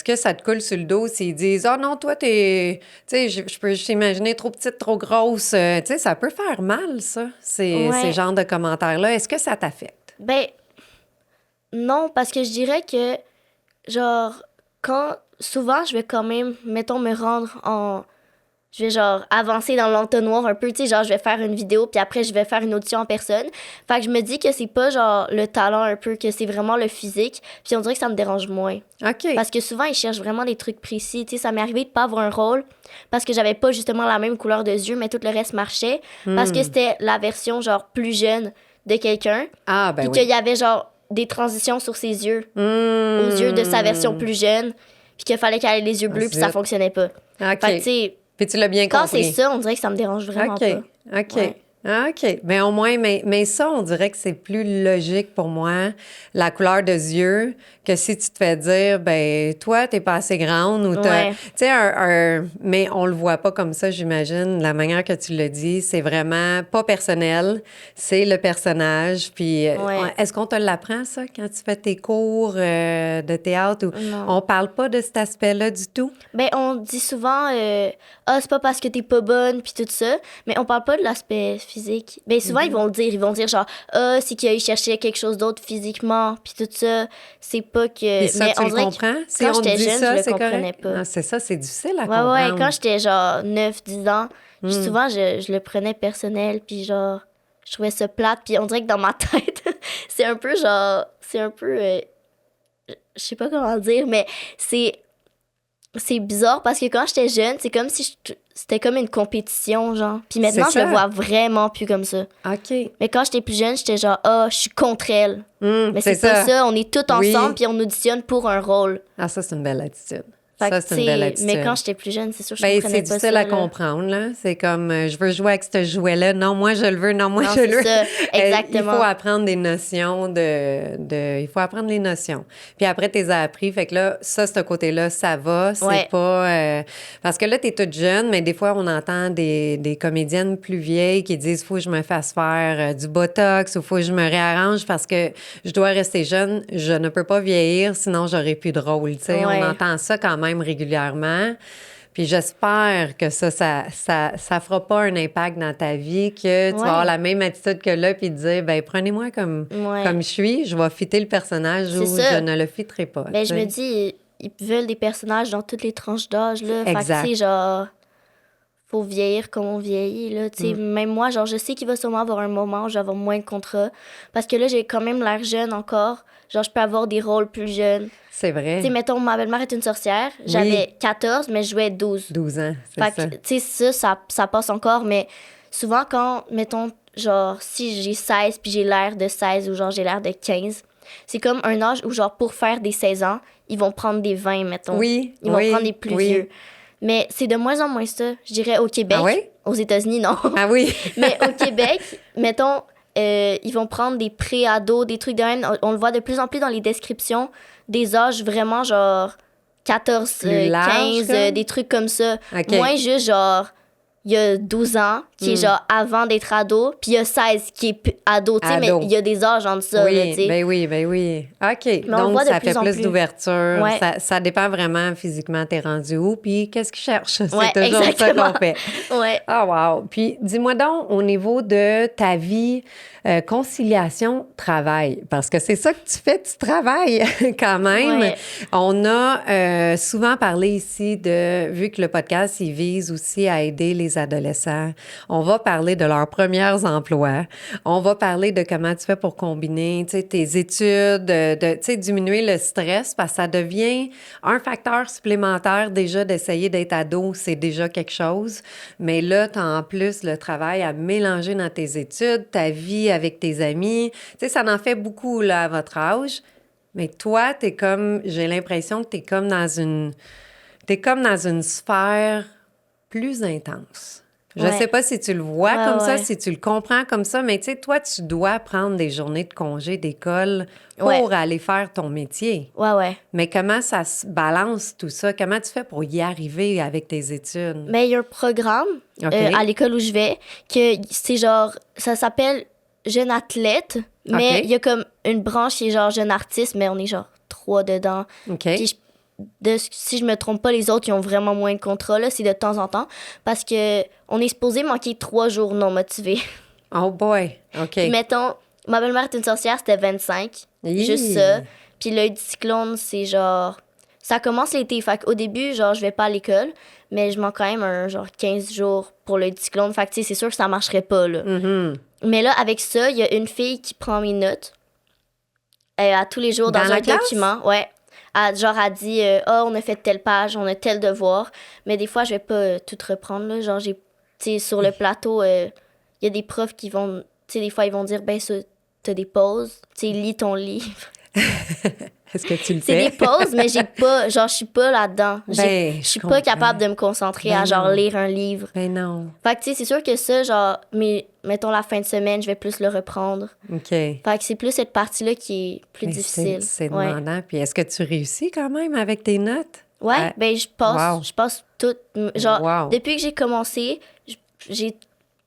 que ça te coule sur le dos s'ils disent « Ah non, toi, t'es... » Tu sais, je peux juste imaginer trop petite, trop grosse. Tu sais, ça peut faire mal, ça, ces genres de commentaires-là. Est-ce que ça t'affecte? Ben, non, parce que je dirais que, genre, souvent, je vais quand même, mettons, me rendre en... Je vais, genre, avancer dans l'entonnoir un peu, tu sais, genre, je vais faire une vidéo, puis après, je vais faire une audition en personne. Fait que je me dis que c'est pas, genre, le talent un peu, que c'est vraiment le physique, puis on dirait que ça me dérange moins. OK. Parce que souvent, ils cherchent vraiment des trucs précis. Tu sais, ça m'est arrivé de pas avoir un rôle parce que j'avais pas justement la même couleur de yeux, mais tout le reste marchait. Parce que c'était la version, genre, plus jeune de quelqu'un. Ah, ben Puis oui. qu'il y avait, genre, des transitions sur ses yeux, aux yeux de sa version plus jeune. Puis qu'il fallait qu'elle ait les yeux bleus, puis ça Zut. fonctionnait pas. OK. Fait que, tu sais, Puis tu l'as bien quand compris. c'est ça, on dirait que ça me dérange vraiment OK. pas. OK. Ouais. Ah, OK. Mais au moins, mais ça, on dirait que c'est plus logique pour moi, la couleur de yeux, que si tu te fais dire, ben toi, t'es pas assez grande ou t'as... Ouais. Tu sais, mais on le voit pas comme ça, j'imagine. La manière que tu le dis, c'est vraiment pas personnel, c'est le personnage. Puis, Ouais. est-ce qu'on te l'apprend, ça, quand tu fais tes cours de théâtre? Ou Non. on parle pas de cet aspect-là du tout? Ben, on dit souvent, ah, c'est pas parce que t'es pas bonne, puis tout ça. Mais on parle pas de l'aspect physique. Ben, souvent, ils vont le dire. Ils vont dire, genre, ah, c'est qu'il cherchait quelque chose d'autre physiquement, puis tout ça. C'est pas que. Puis ça, mais tu on le dirait que comprends? Si quand on te j'étais dit jeune, ça, je le c'est comprenais correct? pas. Ah, c'est ça, c'est difficile à Ouais, comprendre. ouais, quand j'étais genre 9-10 ans, souvent, je le prenais personnel, puis genre, je trouvais ça plate. Puis on dirait que dans ma tête, c'est un peu genre. C'est un peu. Je sais pas comment le dire, mais c'est bizarre parce que quand j'étais jeune, c'est comme si c'était comme une compétition, genre. Puis maintenant, C'est je le ça. vois vraiment plus comme ça. OK. Mais quand j'étais plus jeune, j'étais genre, ah, je suis contre elle. Mais c'est pas ça, on est tous Oui. ensemble, puis on auditionne pour un rôle. Ah, ça, c'est une belle attitude. Fait Ça, que, c'est une belle tu sais, attitude. mais quand j'étais plus jeune, c'est sûr que je Ben, comprenais c'est pas difficile ça. à là. comprendre, là. C'est comme, je veux jouer avec ce jouet-là. Non, moi, je le veux. Non, moi, Non, je c'est le veux. ça, exactement. Il faut apprendre des notions il faut apprendre les notions. Puis après, tu les as appris. Fait que là, ça, ce côté-là, ça va. C'est Ouais. pas... parce que là, tu es toute jeune, mais des fois, on entend des comédiennes plus vieilles qui disent, faut que je me fasse faire du botox ou faut que je me réarrange parce que je dois rester jeune. Je ne peux pas vieillir, sinon j'aurai plus de rôle. Tu sais, Ouais. on entend ça quand même régulièrement. Puis j'espère que ça fera pas un impact dans ta vie, que tu vas avoir la même attitude que là, puis te dire, ben prenez-moi comme je suis, je vais fitter le personnage C'est ou ça. je ne le fitterai pas. Ben, tu je sais. me dis, ils veulent des personnages dans toutes les tranches d'âge, là. Fait que, Exact. tu sais, genre, faut vieillir comme on vieillit, là. Tu sais, même moi, genre, je sais qu'il va sûrement avoir un moment où je vais avoir moins de contrats. Parce que là, j'ai quand même l'air jeune encore. Genre, je peux avoir des rôles plus jeunes. C'est vrai. Tu sais, mettons, ma belle-mère est une sorcière. J'avais 14, mais je jouais 12. 12 ans, c'est Fait ça. que, tu sais, ça passe encore, mais souvent, quand, mettons, genre, si j'ai 16 puis j'ai l'air de 16 ou genre j'ai l'air de 15, c'est comme un âge où, genre, pour faire des 16 ans, ils vont prendre des 20, mettons. Oui, Ils vont oui, prendre des plus oui. vieux. Mais c'est de moins en moins ça. Je dirais au Québec. Ah oui? Aux États-Unis, non. Ah oui? Mais au Québec, mettons, ils vont prendre des pré-ados, des trucs de même. On le voit de plus en plus dans les descriptions, des âges vraiment genre 14, Plus large, 15, comme? des trucs comme ça. OK. Moins juste genre, il y a 12 ans, qui est genre avant d'être ado, puis il y a 16 qui est ado, tu sais, mais Ado. il y a des âges entre ça, là, tu Oui, sais. ben oui, ben oui. OK. on le Donc, voit de ça plus fait en plus plus. d'ouverture. Ouais. Ça dépend vraiment physiquement, t'es rendu où, puis qu'est-ce qu'ils cherchent. Ouais, C'est toujours exactement. ça qu'on fait. Ouais. Ah, wow. Puis, dis-moi donc, au niveau de ta vie, conciliation-travail, parce que c'est ça que tu fais, tu travailles quand même. Ouais. On a souvent parlé ici vu que le podcast, il vise aussi à aider les des adolescents. On va parler de leurs premiers emplois. On va parler de comment tu fais pour combiner, tu sais, tes études, tu sais, diminuer le stress parce que ça devient un facteur supplémentaire déjà d'essayer d'être ado, c'est déjà quelque chose. Mais là, tu as en plus le travail à mélanger dans tes études, ta vie avec tes amis. Tu sais, ça en fait beaucoup là, à votre âge. Mais toi, j'ai l'impression que t'es comme dans une sphère plus intense. Je sais pas si tu le vois comme ça, si tu le comprends comme ça, mais tu sais, toi, tu dois prendre des journées de congé d'école pour aller faire ton métier. Ouais. Mais comment ça se balance tout ça? Comment tu fais pour y arriver avec tes études? Mais il y a un programme à l'école où je vais que c'est genre, ça s'appelle Jeune athlète, mais il y a comme une branche qui est genre jeune artiste, mais on est genre 3 dedans. Puis si je me trompe pas, les autres, ils ont vraiment moins de contrats, là, c'est de temps en temps, parce que on est supposé manquer 3 jours non motivés. Oh boy, OK. Puis mettons, ma belle-mère est une sorcière, c'était 25, juste ça. Puis l'œil du cyclone, c'est genre... Ça commence l'été, fait qu'au début, genre, je vais pas à l'école, mais je manque quand même genre 15 jours pour l'œil du cyclone, fait que tu sais, c'est sûr que ça marcherait pas, là. Mais là, avec ça, il y a une fille qui prend mes notes à tous les jours dans un document. Ouais. Elle dit on a fait telle page, on a tel devoir. Mais des fois, je vais pas tout reprendre. Là. Genre, sur le plateau, il y a des profs qui vont. Tu sais, des fois, ils vont dire ça, t'as des pauses. Tu sais, lis ton livre. Est-ce que tu le fais? C'est des pauses, mais j'ai pas. Genre, je suis pas là-dedans. Je suis pas capable de me concentrer à genre lire un livre. Ben non. Fait que, tu sais, c'est sûr que ça, genre, mais mettons la fin de semaine, je vais plus le reprendre. OK. Fait que c'est plus cette partie-là qui est plus difficile. C'est demandant. Puis est-ce que tu réussis quand même avec tes notes? Ouais, je passe tout. Genre, depuis que j'ai commencé, j'ai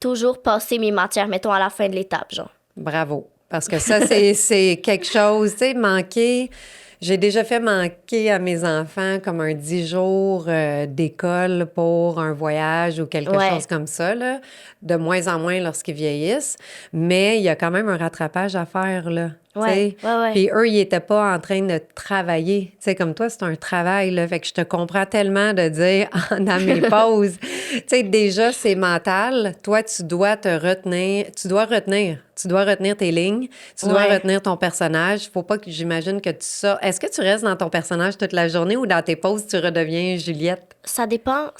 toujours passé mes matières, mettons, à la fin de l'étape, genre. Bravo. Parce que ça, c'est quelque chose, tu sais, manquer. J'ai déjà fait manquer à mes enfants comme un 10 jours d'école pour un voyage ou quelque chose comme ça, là, de moins en moins lorsqu'ils vieillissent. Mais il y a quand même un rattrapage à faire, là. Ouais. Puis eux, ils n'étaient pas en train de travailler. Tu sais, comme toi, c'est un travail, là. Fait que je te comprends tellement de dire dans mes pauses. Tu sais, déjà, c'est mental. Toi, tu dois te retenir. Tu dois retenir tes lignes. Tu dois retenir ton personnage. Faut pas que j'imagine que tu sors. Est-ce que tu restes dans ton personnage toute la journée ou dans tes pauses, tu redeviens Juliette? Ça dépend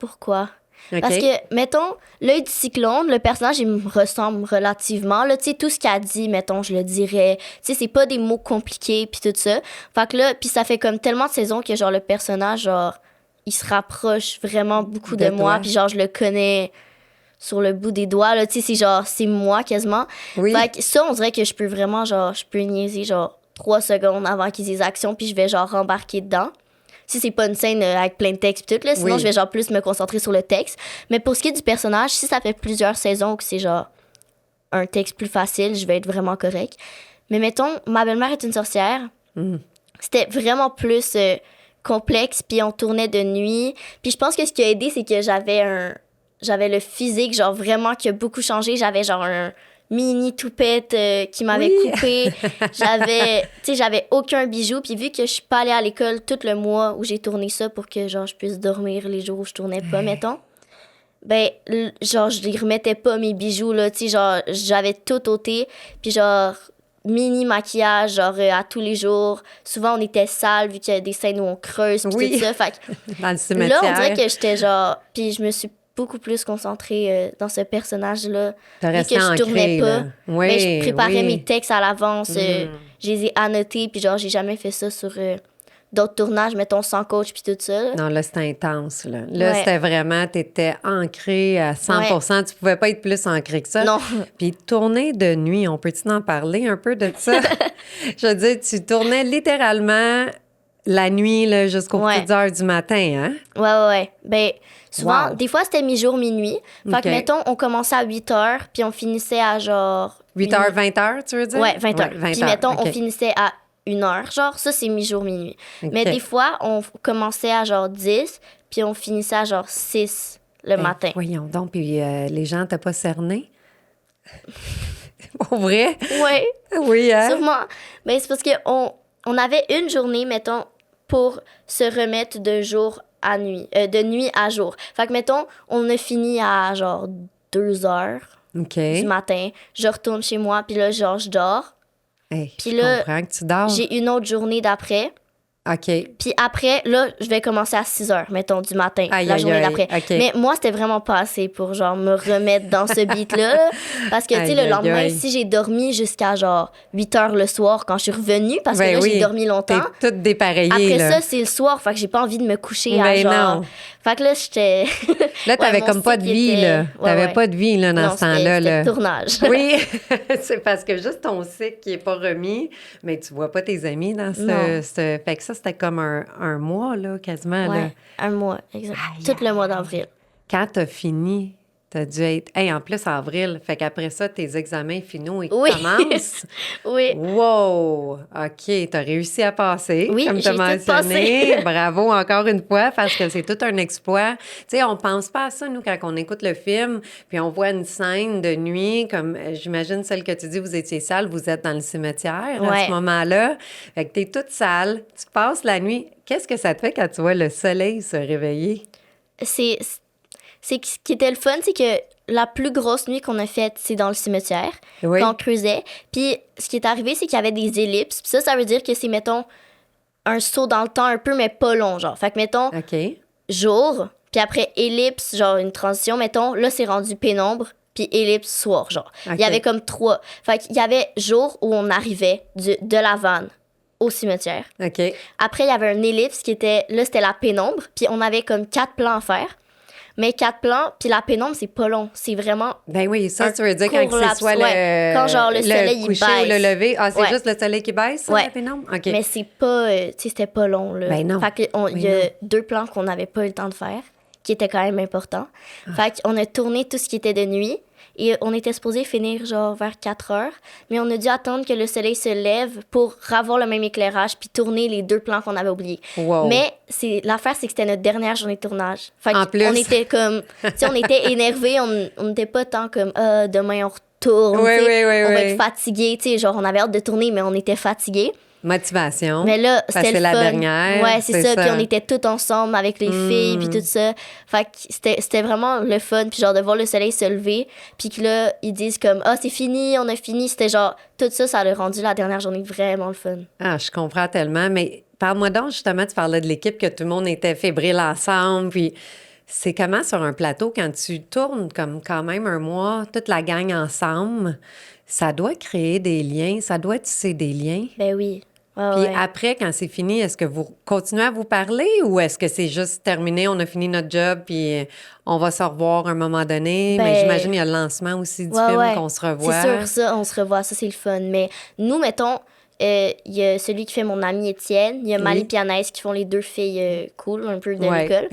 pourquoi. Okay. Parce que, mettons, l'œil du cyclone, le personnage, il me ressemble relativement. Là, tu sais, tout ce qu'elle dit, mettons, je le dirais. Tu sais, c'est pas des mots compliqués, puis tout ça. Fait que là, puis ça fait comme tellement de saisons que, genre, le personnage, genre, il se rapproche vraiment beaucoup de moi. Puis, genre, je le connais sur le bout des doigts, là. Tu sais, c'est genre, c'est moi quasiment. Oui. Fait que ça, on dirait que je peux vraiment, genre, je peux niaiser, genre, 3 secondes avant qu'ils disent action, puis je vais, genre, embarquer dedans. Si c'est pas une scène avec plein de textes pis tout, là, sinon je vais genre plus me concentrer sur le texte. Mais pour ce qui est du personnage, si ça fait plusieurs saisons que c'est genre un texte plus facile, je vais être vraiment correct. Mais mettons, ma belle-mère est une sorcière. C'était vraiment plus complexe, puis on tournait de nuit. Puis je pense que ce qui a aidé, c'est que j'avais le physique, genre vraiment qui a beaucoup changé. J'avais genre un mini toupette qui m'avait coupé. J'avais aucun bijou. Puis vu que je suis pas allée à l'école tout le mois où j'ai tourné ça pour que, genre, je puisse dormir les jours où je tournais pas, mettons, genre, je les remettais pas, mes bijoux, là, tu sais, genre, j'avais tout ôté. Puis genre, mini maquillage, genre, à tous les jours. Souvent, on était sales vu qu'il y a des scènes où on creuse, puis tout ça. Fait que, dans le cimetière. là, on dirait que j'étais genre... Puis je me suis beaucoup plus concentrée dans ce personnage-là. Vu que je tournais pas. Mais je préparais mes textes à l'avance. Je les ai annotés, puis genre, j'ai jamais fait ça sur d'autres tournages, mettons, sans coach, puis tout ça. Là. Non, là, c'était intense, là. Là, c'était vraiment, t'étais ancrée à 100%. Tu pouvais pas être plus ancrée que ça. Non. Puis tourner de nuit, on peut-tu en parler un peu de ça? Je veux dire, tu tournais littéralement la nuit, là, jusqu'aux petites heures du matin, hein? Ouais. Ben, souvent, des fois, c'était mi-jour, minuit. Fait que, mettons, on commençait à 8 heures, puis on finissait à genre... 8 heures, 20 heures, tu veux dire? Ouais, 20 heures. 20 puis, mettons, on finissait à 1 heure. Genre, ça, c'est mi-jour, minuit. Mais des fois, on commençait à genre 10, puis on finissait à genre 6 le matin. Voyons donc, puis les gens t'as pas cerné? Pour vrai? Ouais. Oui, hein? Sûrement. Mais c'est parce qu'on avait une journée, mettons, pour se remettre d'un jour à nuit, de nuit à jour. Fait que, mettons, on a fini à genre 2 heures OK. du matin. Je retourne chez moi, puis là, genre, je dors. Hey, Puis je là, comprends que tu dors. J'ai une autre journée d'après. OK. Puis après, là, je vais commencer à 6 heures, mettons, du matin, Aïe, la aïe, journée aïe. d'après. OK. Mais moi, c'était vraiment pas assez pour, genre, me remettre dans ce beat-là. Là. Parce que, tu sais, Aïe, le aïe, lendemain, aïe. si j'ai dormi jusqu'à, genre, 8 heures le soir quand je suis revenue, parce que Ben là, oui, j'ai dormi longtemps. T'es toute dépareillée, Après là. ça, c'est le soir, fait que j'ai pas envie de me coucher à, Ben genre... non. Fait que là, j'étais... Là, t'avais mon comme pas de cycle vie, était- là. Ouais, T'avais ouais. pas de vie, là, dans Non, ce temps-là, c'était là. tournage. Oui, c'est parce que juste ton cycle qui est pas remis, mais tu vois pas tes amis dans Non. Fait que ça, c'était comme un mois, là, quasiment, là. Ouais, un mois, exact. Tout le mois d'avril. Quand t'as fini, t'as dû être... Hey, en plus, avril, fait qu'après ça, tes examens finaux, ils Oui. commencent. Oui. Wow! OK, t'as réussi à passer, Oui, comme j'ai t'as tout mentionné. passé. Bravo encore une fois, parce que c'est tout un exploit. Tu sais, on pense pas à ça, nous, quand on écoute le film, puis on voit une scène de nuit, comme j'imagine celle que tu dis, vous étiez sale, vous êtes dans le cimetière à Ouais. ce moment-là. Fait que t'es toute sale, tu passes la nuit. Qu'est-ce que ça te fait quand tu vois le soleil se réveiller? C'est que ce qui était le fun, c'est que la plus grosse nuit qu'on a faite, c'est dans le cimetière, Oui. quand on creusait. Puis ce qui est arrivé, c'est qu'il y avait des ellipses. Puis ça veut dire que c'est, mettons, un saut dans le temps un peu, mais pas long, genre. Fait que, mettons, OK. jour, puis après ellipse, genre une transition, mettons, là, c'est rendu pénombre, puis ellipse, soir, genre. OK. Il y avait comme 3. Fait qu'il y avait jour où on arrivait de la vanne au cimetière. OK. Après, il y avait un ellipse qui était, là, c'était la pénombre, puis on avait comme 4 plans à faire. Mais 4 plans, puis la pénombre, c'est pas long. C'est vraiment... Ben oui, ça, Un tu veux dire quand court c'est laps, soit ouais. Quand, genre, le soleil, il coucher ou le baisse. lever. Ah, c'est Ouais. juste le soleil qui baisse, ça, Ouais. la pénombre? OK. Mais c'est pas... tu sais, c'était pas long, là. Ben non. Fait que il y Ben a non. 2 plans qu'on n'avait pas eu le temps de faire, qui étaient quand même importants. Ah. Fait qu'on a tourné tout ce qui était de nuit. Et on était supposé finir, genre, vers 4 heures. Mais on a dû attendre que le soleil se lève pour avoir le même éclairage puis tourner les 2 plans qu'on avait oubliés. Wow. Mais l'affaire, c'est que c'était notre dernière journée de tournage. Fait En plus. on était comme... Tu sais, on était énervés. On n'était pas tant comme, demain, on retourne. Oui, tu sais, oui, on va oui. être fatigués. Tu sais, genre, on avait hâte de tourner, mais on était fatigués. Motivation. Mais là, Parce que c'était c'est le la fun. dernière. Ouais, c'est ça. Puis on était tous ensemble avec les filles, puis tout ça. Fait que c'était vraiment le fun. Puis genre, de voir le soleil se lever. Puis que là, ils disent comme, ah, c'est fini, on a fini. C'était genre, tout ça, ça a rendu la dernière journée vraiment le fun. Ah, je comprends tellement. Mais parle-moi donc, justement, tu parlais de l'équipe, que tout le monde était fébrile ensemble. Puis c'est comment sur un plateau, quand tu tournes comme quand même un mois, toute la gang ensemble, ça doit créer des liens, ça doit tisser des liens. Ben oui. Ouais, Puis ouais. après, quand c'est fini, est-ce que vous continuez à vous parler ou est-ce que c'est juste terminé, on a fini notre job, puis on va se revoir à un moment donné? Ben, Mais j'imagine il y a le lancement aussi du film ouais. qu'on se revoit. C'est sûr, ça, on se revoit. Ça, c'est le fun. Mais nous, mettons, il y a celui qui fait mon ami Étienne, il y a Mali Oui. Pianès qui font les 2 filles cool, un peu de Ouais. l'école.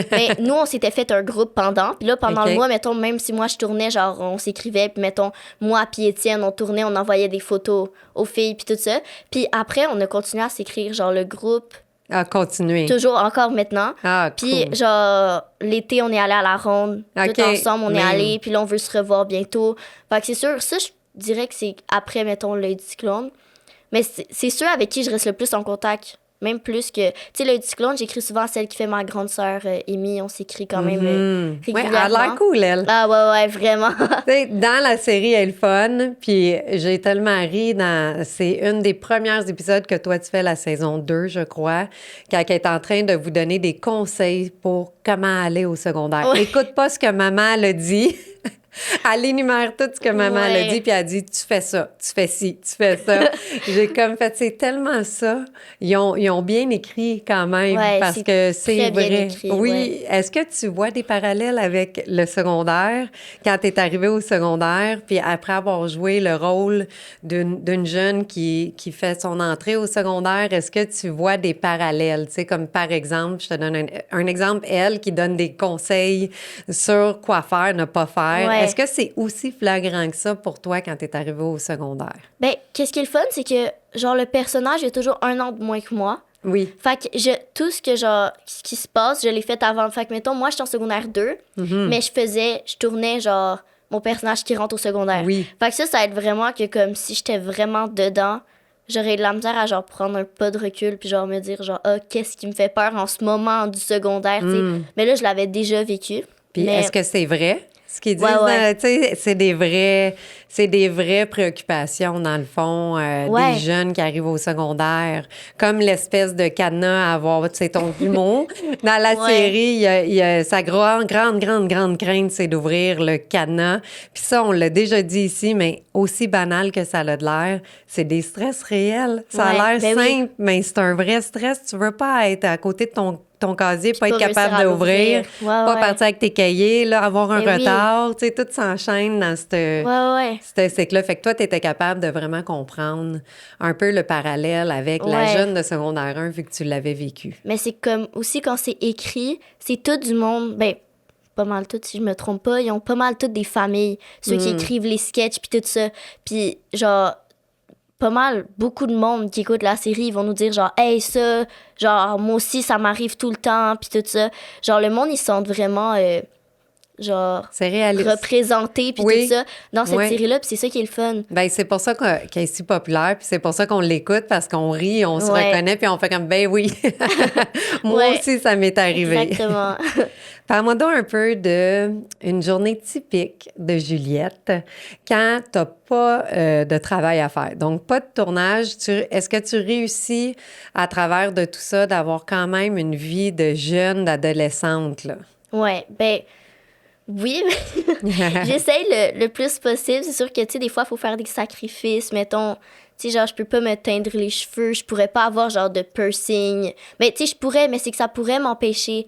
Mais nous, on s'était fait un groupe pendant. Puis là, pendant OK. le mois, mettons, même si moi je tournais, genre, on s'écrivait. Puis mettons, moi puis Étienne, on tournait, on envoyait des photos aux filles, puis tout ça. Puis après, on a continué à s'écrire, genre, le groupe, Ah, continuez. toujours encore maintenant. Ah, Puis, cool. genre, l'été, on est allé à la ronde. OK, Tout ensemble, on est même. allé. Puis là, on veut se revoir bientôt. Fait que c'est sûr, ça, je dirais que c'est après, mettons, le Cyclone. Mais c'est ceux avec qui je reste le plus en contact. Même plus que... Tu sais, le Cyclone, j'écris souvent à celle qui fait ma grande sœur, Amy. On s'écrit quand même Mhm. Ouais, elle a régulièrement. l'air cool, elle. Ah ouais, vraiment. Tu sais, dans la série, elle est le fun, puis j'ai tellement ri dans... C'est une des premières épisodes que toi, tu fais, la saison 2, je crois, quand elle est en train de vous donner des conseils pour comment aller au secondaire. Ouais. Écoute pas ce que maman elle a dit. Elle énumère tout ce que maman elle a Ouais. dit, puis elle dit, tu fais ça, tu fais ci, tu fais ça. J'ai comme fait, c'est tellement ça. Ils ont bien écrit quand même, Ouais, parce c'est que c'est très bien vrai. écrit, Oui, ouais. est-ce que tu vois des parallèles avec le secondaire, quand tu es arrivé au secondaire, puis après avoir joué le rôle d'une jeune qui fait son entrée au secondaire, est-ce que tu vois des parallèles? Tu sais, comme par exemple, je te donne un exemple, elle qui donne des conseils sur quoi faire, ne pas faire. Ouais. Est-ce que c'est aussi flagrant que ça pour toi quand tu es arrivé au secondaire? Ben, qu'est-ce qui est le fun, c'est que, genre, le personnage est toujours 1 an de moins que moi. Oui. Fait que tout ce que, genre, ce qui se passe, je l'ai fait avant. Fait que, mettons, moi, j'étais en secondaire 2, mais je tournais, genre, mon personnage qui rentre au secondaire. Oui. Fait que ça aide vraiment que, comme, si j'étais vraiment dedans, j'aurais de la misère à genre prendre un pas de recul puis genre me dire genre qu'est-ce qui me fait peur en ce moment du secondaire, tu sais. Mais là, je l'avais déjà vécu. Puis mais... est-ce que c'est vrai? Ce qu'ils disent, Ouais. tu sais, c'est des vraies préoccupations, dans le fond, des jeunes qui arrivent au secondaire. Comme l'espèce de cadenas à avoir, tu sais, ton jumeau. Dans la série, il y a sa grande crainte, c'est d'ouvrir le cadenas. Puis ça, on l'a déjà dit ici, mais aussi banal que ça a de l'air, c'est des stress réels. Ça a l'air simple, mais c'est un vrai stress. Tu veux pas être à côté de ton casier, pas être capable d'ouvrir, pas partir avec tes cahiers, là, avoir un retard, tu sais, tout s'enchaîne dans ce cycle-là. Fait que toi, tu étais capable de vraiment comprendre un peu le parallèle avec la jeune de secondaire 1 vu que tu l'avais vécu. Mais c'est comme aussi quand c'est écrit, c'est tout du monde, ben pas mal tout, si je me trompe pas, ils ont pas mal toutes des familles, ceux qui écrivent les sketchs puis tout ça. Puis genre pas mal, beaucoup de monde qui écoute la série, ils vont nous dire genre, hey, ça, genre, moi aussi, ça m'arrive tout le temps, puis tout ça. Genre, le monde, ils se sentent vraiment, genre, représentés, puis tout ça, dans cette série-là, puis c'est ça qui est le fun. Ben c'est pour ça qu'elle est si populaire, puis c'est pour ça qu'on l'écoute, parce qu'on rit, on se reconnaît, puis on fait comme, ben oui, moi aussi, ça m'est arrivé. Exactement. Parle-moi donc un peu d'une journée typique de Juliette quand tu n'as pas de travail à faire. Donc, pas de tournage. Est-ce que tu réussis, à travers de tout ça, d'avoir quand même une vie de jeune, d'adolescente, là? Ouais, ben oui, j'essaye le plus possible. C'est sûr que, tu sais, des fois, il faut faire des sacrifices. Mettons, tu sais, genre, je peux pas me teindre les cheveux, je pourrais pas avoir, genre, de piercing. Mais, tu sais, je pourrais, mais c'est que ça pourrait m'empêcher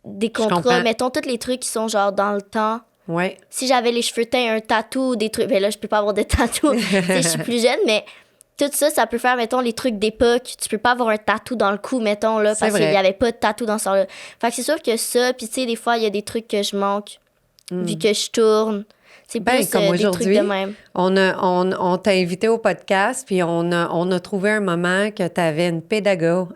des contrats. Mettons, tous les trucs qui sont, genre, dans le temps. Ouais. Si j'avais les cheveux teints, un tatou, des trucs... Ben là, je peux pas avoir de tatou. Tu sais, je suis plus jeune, mais tout ça, ça peut faire, mettons, les trucs d'époque. Tu peux pas avoir un tatou dans le cou, mettons, là, parce qu'il y avait pas de tatou dans ce temps-là. Fait que c'est sûr que ça, puis tu sais, des fois, il y a des trucs que je manque, vu que je tourne. C'est plus comme des trucs de même. On t'a invité au podcast, puis on a trouvé un moment que tu avais une pédago.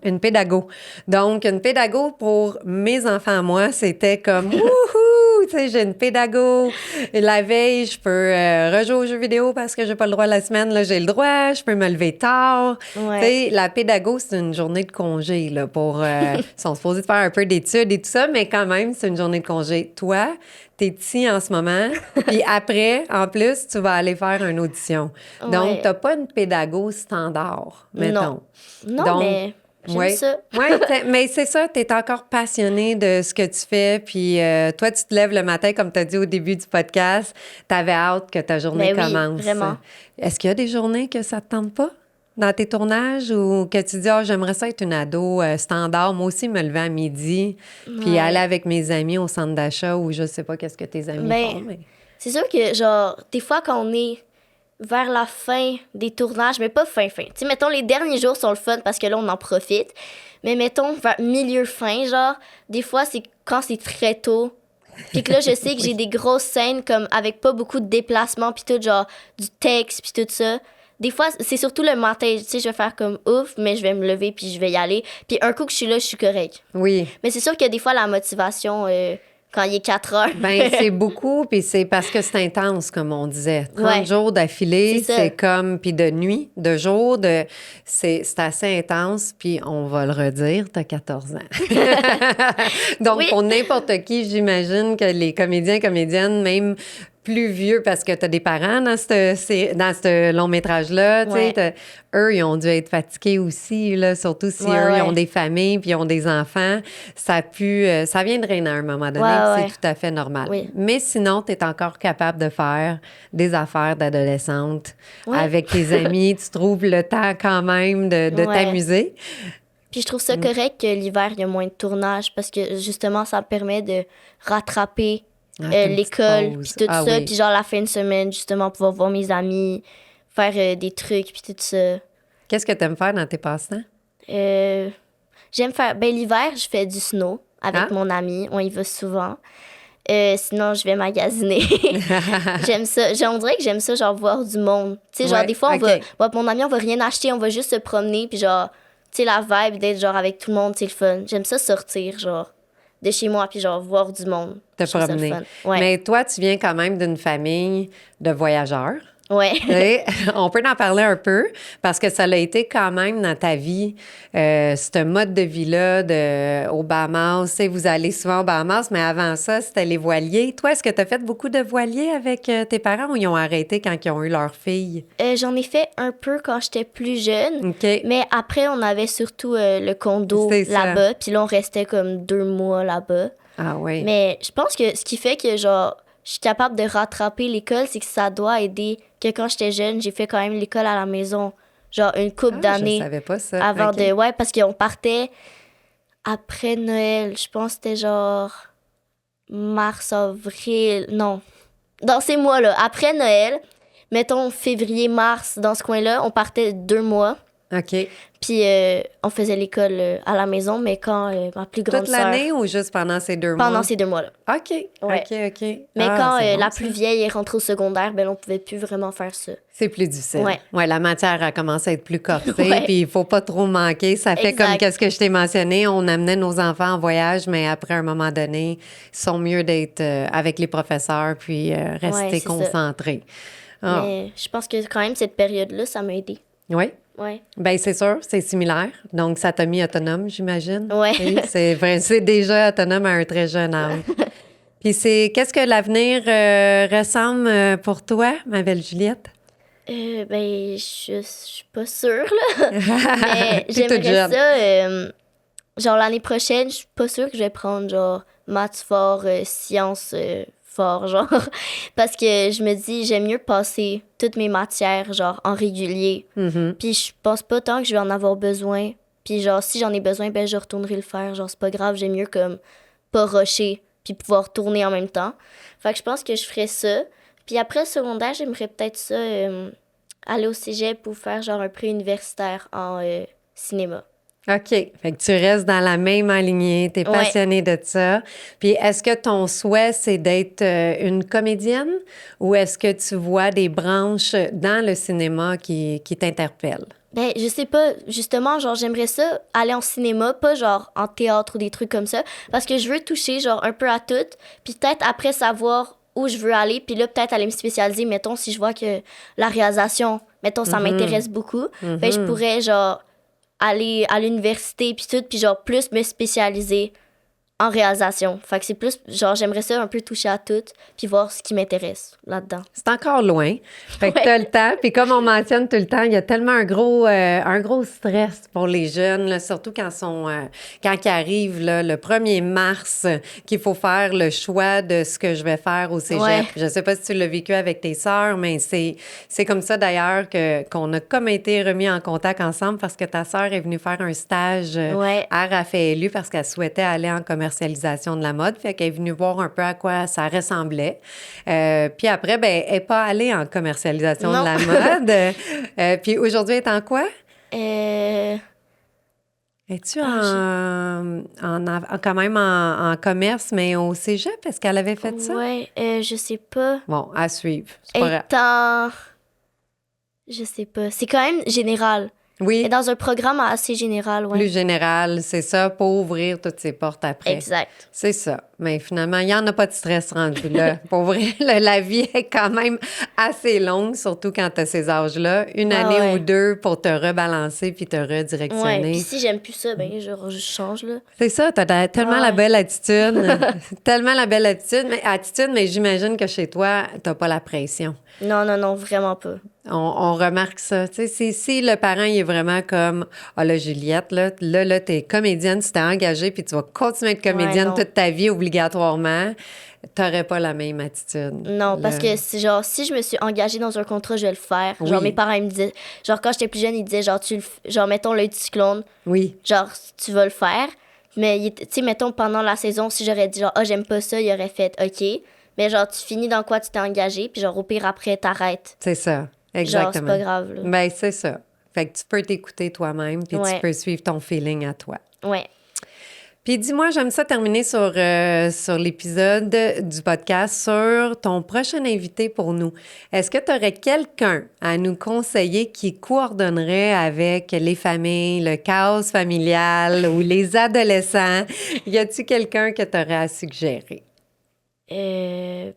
Donc, une pédago pour mes enfants, moi, c'était comme wouhou! Tu sais, j'ai une pédago. La veille, je peux rejouer aux jeux vidéo parce que j'ai pas le droit la semaine. Là, j'ai le droit. Je peux me lever tard. Ouais. Tu sais, la pédago, c'est une journée de congé, là, pour... ils sont supposés de faire un peu d'études et tout ça, mais quand même, c'est une journée de congé. Toi, t'es ici en ce moment, puis après, en plus, tu vas aller faire une audition. Donc, t'as pas une pédago standard, mettons. Non, donc, mais j'aime ça. Oui, mais c'est ça, t'es encore passionné de ce que tu fais, puis toi, tu te lèves le matin, comme t'as dit au début du podcast, t'avais hâte que ta journée commence. Oui, vraiment. Est-ce qu'il y a des journées que ça te tente pas? Dans tes tournages, ou que tu dis, j'aimerais ça être une ado standard, moi aussi me lever à midi, puis aller avec mes amis au centre d'achat, ou je sais pas qu'est-ce que tes amis font. Mais... C'est sûr que, genre, des fois, quand on est vers la fin des tournages, mais pas fin. Tu sais, mettons, les derniers jours sont le fun parce que là, on en profite. Mais mettons, vers milieu-fin, genre, des fois, c'est quand c'est très tôt. Puis que là, je sais que j'ai des grosses scènes, comme avec pas beaucoup de déplacements, puis tout, genre, du texte, puis tout ça. Des fois, c'est surtout le matin, tu sais, je vais faire comme ouf, mais je vais me lever puis je vais y aller. Puis un coup que je suis là, je suis correcte. Oui. Mais c'est sûr que des fois, la motivation, quand il est 4 heures... Ben c'est beaucoup, puis c'est parce que c'est intense, comme on disait. 30 jours d'affilée, c'est comme... Puis de nuit, de jour, c'est assez intense, puis on va le redire, t'as 14 ans. Donc, pour n'importe qui, j'imagine que les comédiennes, même... plus vieux parce que tu as des parents dans ce long-métrage-là. Eux, ils ont dû être fatigués aussi, là, surtout si ils ont des familles puis ils ont des enfants. Ça vient de drainer à un moment donné, c'est tout à fait normal. Oui. Mais sinon, tu es encore capable de faire des affaires d'adolescente avec tes amis. Tu trouves le temps quand même de t'amuser. Puis je trouve ça correct que l'hiver, il y a moins de tournage parce que justement, ça permet de rattraper l'école, puis tout ça. Oui. Puis genre, la fin de semaine, justement, pouvoir voir mes amis, faire des trucs, puis tout ça. Qu'est-ce que tu aimes faire dans tes passe-temps? J'aime faire... Ben, l'hiver, je fais du snow avec mon ami. On y va souvent. Sinon, je vais magasiner. J'aime ça. On dirait que j'aime ça, genre, voir du monde. Tu sais, genre, des fois, mon ami, on va rien acheter, on va juste se promener, puis genre, tu sais, la vibe d'être, genre, avec tout le monde, c'est le fun. J'aime ça sortir, genre, de chez moi, puis genre, voir du monde. Te promener. Mais toi, tu viens quand même d'une famille de voyageurs. Ouais. Et on peut en parler un peu parce que ça a été quand même dans ta vie, ce mode de vie-là aux Bahamas. Tu sais, vous allez souvent aux Bahamas, mais avant ça, c'était les voiliers. Toi, est-ce que tu as fait beaucoup de voiliers avec tes parents ou ils ont arrêté quand ils ont eu leur fille? J'en ai fait un peu quand j'étais plus jeune. OK. Mais après, on avait surtout le condo C'est ça. là-bas. Puis là, on restait comme 2 mois là-bas. Ah oui. Mais je pense que ce qui fait que, genre, je suis capable de rattraper l'école, c'est que ça doit aider que quand j'étais jeune, j'ai fait quand même l'école à la maison. Genre, une couple Je d'années savais pas ça. avant OK. de... Ouais, parce qu'on partait après Noël. Je pense que c'était genre mars, avril... Non. Dans ces mois-là. Après Noël, mettons février, mars, dans ce coin-là, on partait 2 mois. OK. Puis on faisait l'école à la maison, mais quand ma plus grande Toute sœur... l'année ou juste pendant ces 2 mois? Pendant ces 2 mois-là. OK. Ouais. OK. Mais Ah, quand c'est bon, la ça. plus vieille est rentrée au secondaire, ben on pouvait plus vraiment faire ça. C'est plus difficile. Ouais. Ouais, la matière a commencé à être plus corsée, Ouais. puis il faut pas trop manquer. Ça fait Exact. comme qu'est-ce que je t'ai mentionné, on amenait nos enfants en voyage, mais après un moment donné, ils sont mieux d'être avec les professeurs puis Ouais, rester c'est ça. concentrés. Ah. Mais je pense que quand même, cette période-là, ça m'a aidé. Oui. Ouais. Bien, c'est sûr, c'est similaire. Donc, ça t'a mis autonome, j'imagine. Ouais. Oui, c'est vrai, c'est déjà autonome à un très jeune âge. Puis qu'est-ce que l'avenir ressemble pour toi, ma belle Juliette? Ben, je suis pas sûre, là. Mais T'es toute j'aimerais jeune. ça. Genre, l'année prochaine, je suis pas sûre que je vais prendre, genre, maths fort, sciences fort, genre. Parce que je me dis, j'aime mieux passer toutes mes matières, genre, en régulier. Mhm. Puis je pense pas tant que je vais en avoir besoin. Puis genre, si j'en ai besoin, ben je retournerai le faire. Genre, c'est pas grave, j'aime mieux comme pas rusher puis pouvoir tourner en même temps. Fait que je pense que je ferais ça. Puis après le secondaire, j'aimerais peut-être ça, aller au cégep pour faire genre un pré-universitaire en cinéma. OK. Fait que tu restes dans la même lignée, tu es Ouais. passionnée de ça. Puis est-ce que ton souhait, c'est d'être une comédienne ou est-ce que tu vois des branches dans le cinéma qui t'interpellent? Ben, je sais pas, justement, genre, j'aimerais ça aller en cinéma, pas genre en théâtre ou des trucs comme ça, parce que je veux toucher, genre, un peu à tout, puis peut-être après savoir où je veux aller, puis là, peut-être aller me spécialiser, mettons, si je vois que la réalisation, mettons, ça m'intéresse beaucoup, ben, je pourrais, genre, aller à l'université, puis tout, puis genre, plus me spécialiser en réalisation. Fait que c'est plus, genre, j'aimerais ça un peu toucher à tout, puis voir ce qui m'intéresse là-dedans. C'est encore loin. Fait que Ouais. t'as le temps. Puis comme on mentionne tout le temps, il y a tellement un gros stress pour les jeunes, là, surtout quand ils arrivent là, le 1er mars, qu'il faut faire le choix de ce que je vais faire au cégep. Ouais. Je sais pas si tu l'as vécu avec tes sœurs, mais c'est comme ça d'ailleurs qu'on a comme été remis en contact ensemble parce que ta sœur est venue faire un stage Ouais. à Raphaëlu parce qu'elle souhaitait aller en commercialisation de la mode. Fait qu'elle est venue voir un peu à quoi ça ressemblait. Puis après, ben, elle n'est pas allée en commercialisation Non. de la mode. Puis aujourd'hui, elle est en quoi? Es-tu quand même en commerce, mais au cégep? Est-ce qu'elle avait fait ça? Ouais, je sais pas. Bon, à suivre. C'est pas grave. Étant... Je sais pas. C'est quand même général. Oui, Et dans un programme assez général, ouais. plus général, c'est ça, pour ouvrir toutes ces portes après. Exact. C'est ça. Mais finalement, il n'y en a pas de stress rendu là. Pour vrai, la vie est quand même assez longue, surtout quand tu as ces âges-là. Une Ah année ouais. ou deux pour te rebalancer puis te Ouais. redirectionner. Puis si j'aime plus ça, ben je change, là. C'est ça, tu as tellement Ouais. la belle attitude. Tellement la belle attitude, mais j'imagine que chez toi, tu pas la pression. Non, vraiment pas. On remarque ça. Tu sais, si le parent il est vraiment comme ah là, Juliette, là, t'es comédienne, tu t'es engagée, puis tu vas continuer à être comédienne non. toute ta vie obligatoirement, t'aurais pas la même attitude. Non, parce Là. que c'est genre, si je me suis engagée dans un contrat, je vais le faire. Oui. Genre, mes parents, ils me disaient, genre, quand j'étais plus jeune, ils disaient, genre, genre, mettons l'œil du cyclone, Oui, genre, tu vas le faire. Mais, tu sais, mettons, pendant la saison, si j'aurais dit, genre, ah, j'aime pas ça, il aurait fait, OK. Mais, genre, tu finis dans quoi tu t'es engagé, puis, genre, au pire, après, t'arrêtes. c'est ça. Genre, Exactement. c'est pas grave, là. Ben, c'est ça. Fait que tu peux t'écouter toi-même, puis tu Ouais. peux suivre ton feeling à toi. Ouais. Puis dis-moi, j'aime ça terminer sur l'épisode du podcast sur ton prochain invité pour nous. Est-ce que tu aurais quelqu'un à nous conseiller qui coordonnerait avec les familles, le chaos familial ou les adolescents? Y a-t-il quelqu'un que tu aurais à suggérer? Ben,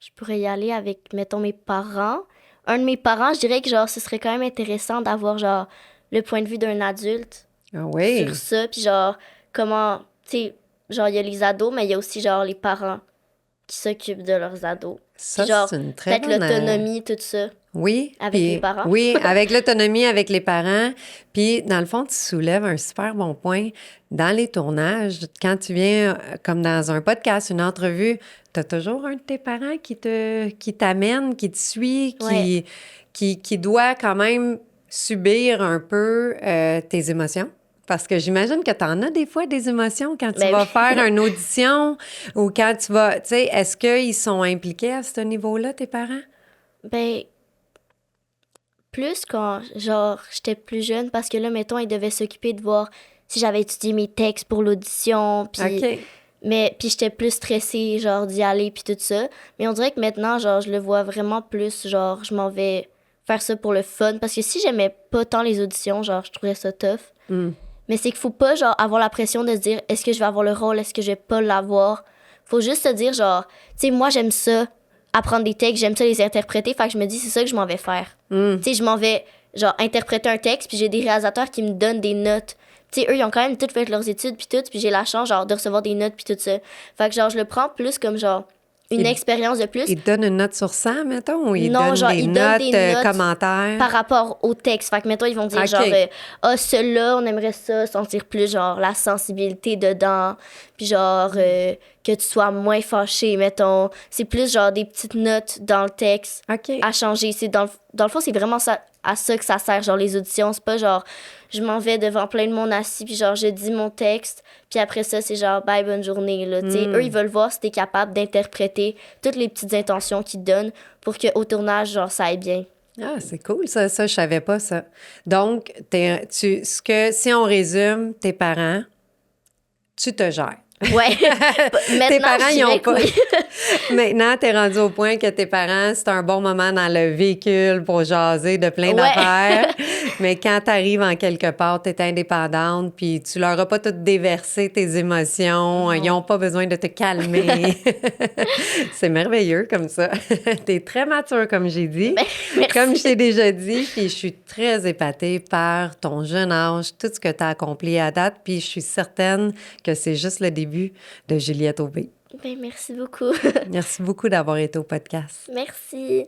je je pourrais y aller avec, mettons, mes parents. Un de mes parents, je dirais que, genre, ce serait quand même intéressant d'avoir, genre, le point de vue d'un adulte Ah oui. sur ça. Puis, genre, comment, tu sais, genre, il y a les ados, mais il y a aussi, genre, les parents qui s'occupent de leurs ados. Ça, Puis, genre, c'est une très peut-être bonne... l'autonomie, tout ça. Oui. Avec les parents. Oui, avec l'autonomie, avec les parents. Puis, dans le fond, tu soulèves un super bon point. Dans les tournages, quand tu viens, comme dans un podcast, une entrevue, tu as toujours un de tes parents qui t'amène, qui te suit, Ouais. qui doit quand même subir un peu tes émotions. Parce que j'imagine que tu en as des fois des émotions quand tu Ben vas oui. faire une audition ou quand tu vas... Tu sais, est-ce qu'ils sont impliqués à ce niveau-là, tes parents? Ben, plus quand, genre, j'étais plus jeune, parce que là, mettons, ils devaient s'occuper de voir si j'avais étudié mes textes pour l'audition, puis... OK. Mais, puis j'étais plus stressée, genre, d'y aller, puis tout ça. Mais on dirait que maintenant, genre, je le vois vraiment plus, genre, je m'en vais faire ça pour le fun. Parce que si j'aimais pas tant les auditions, genre, je trouverais ça tough. Mm. Mais c'est qu'il faut pas, genre, avoir la pression de se dire, est-ce que je vais avoir le rôle, est-ce que je vais pas l'avoir. Faut juste se dire, genre, tu sais, moi, j'aime ça, apprendre des textes, j'aime ça les interpréter. Fait que je me dis, c'est ça que je m'en vais faire. Mm. Tu sais, je m'en vais, genre, interpréter un texte, puis j'ai des réalisateurs qui me donnent des notes. Tu sais, eux, ils ont quand même tout fait leurs études, puis tout, puis j'ai la chance, genre, de recevoir des notes, puis tout ça. Fait que, genre, je le prends plus comme, genre, une expérience de plus. Ils te donnent une note sur 100, mettons, ou ils Non, donnent genre, des ils donnent notes, des notes commentaires? par rapport au texte. Fait que, mettons, ils vont dire, OK. genre, celui-là, on aimerait ça, sentir plus, genre, la sensibilité dedans, puis genre, que tu sois moins fâché, mettons. C'est plus, genre, des petites notes dans le texte OK. à changer. C'est dans le fond, c'est vraiment ça, à ça que ça sert, genre, les auditions. C'est pas, genre, je m'en vais devant plein de monde assis, puis genre, je dis mon texte, puis après ça, c'est genre, bye, bonne journée, là. Tu sais, eux, ils veulent voir si t'es capable d'interpréter toutes les petites intentions qu'ils te donnent pour qu'au tournage, genre, ça aille bien. Ah, c'est cool, ça, je savais pas ça. Donc, si on résume, tes parents, tu te gères. Ouais. Maintenant, Tes parents, je ils dirais ont que pas. oui. Maintenant, t'es rendu au point que tes parents, c'est un bon moment dans le véhicule pour jaser de plein Ouais. d'affaires. Mais quand t'arrives en quelque part, t'es indépendante, puis tu leur as pas tout déversé tes émotions. Ils ont pas besoin de te calmer. C'est merveilleux comme ça. T'es très mature, comme j'ai dit. Ben, merci. Comme je t'ai déjà dit, puis je suis très épatée par ton jeune âge, tout ce que tu as accompli à date, puis je suis certaine que c'est juste le début de Juliette Aubé. Ben, merci beaucoup. Merci beaucoup d'avoir été au podcast. Merci.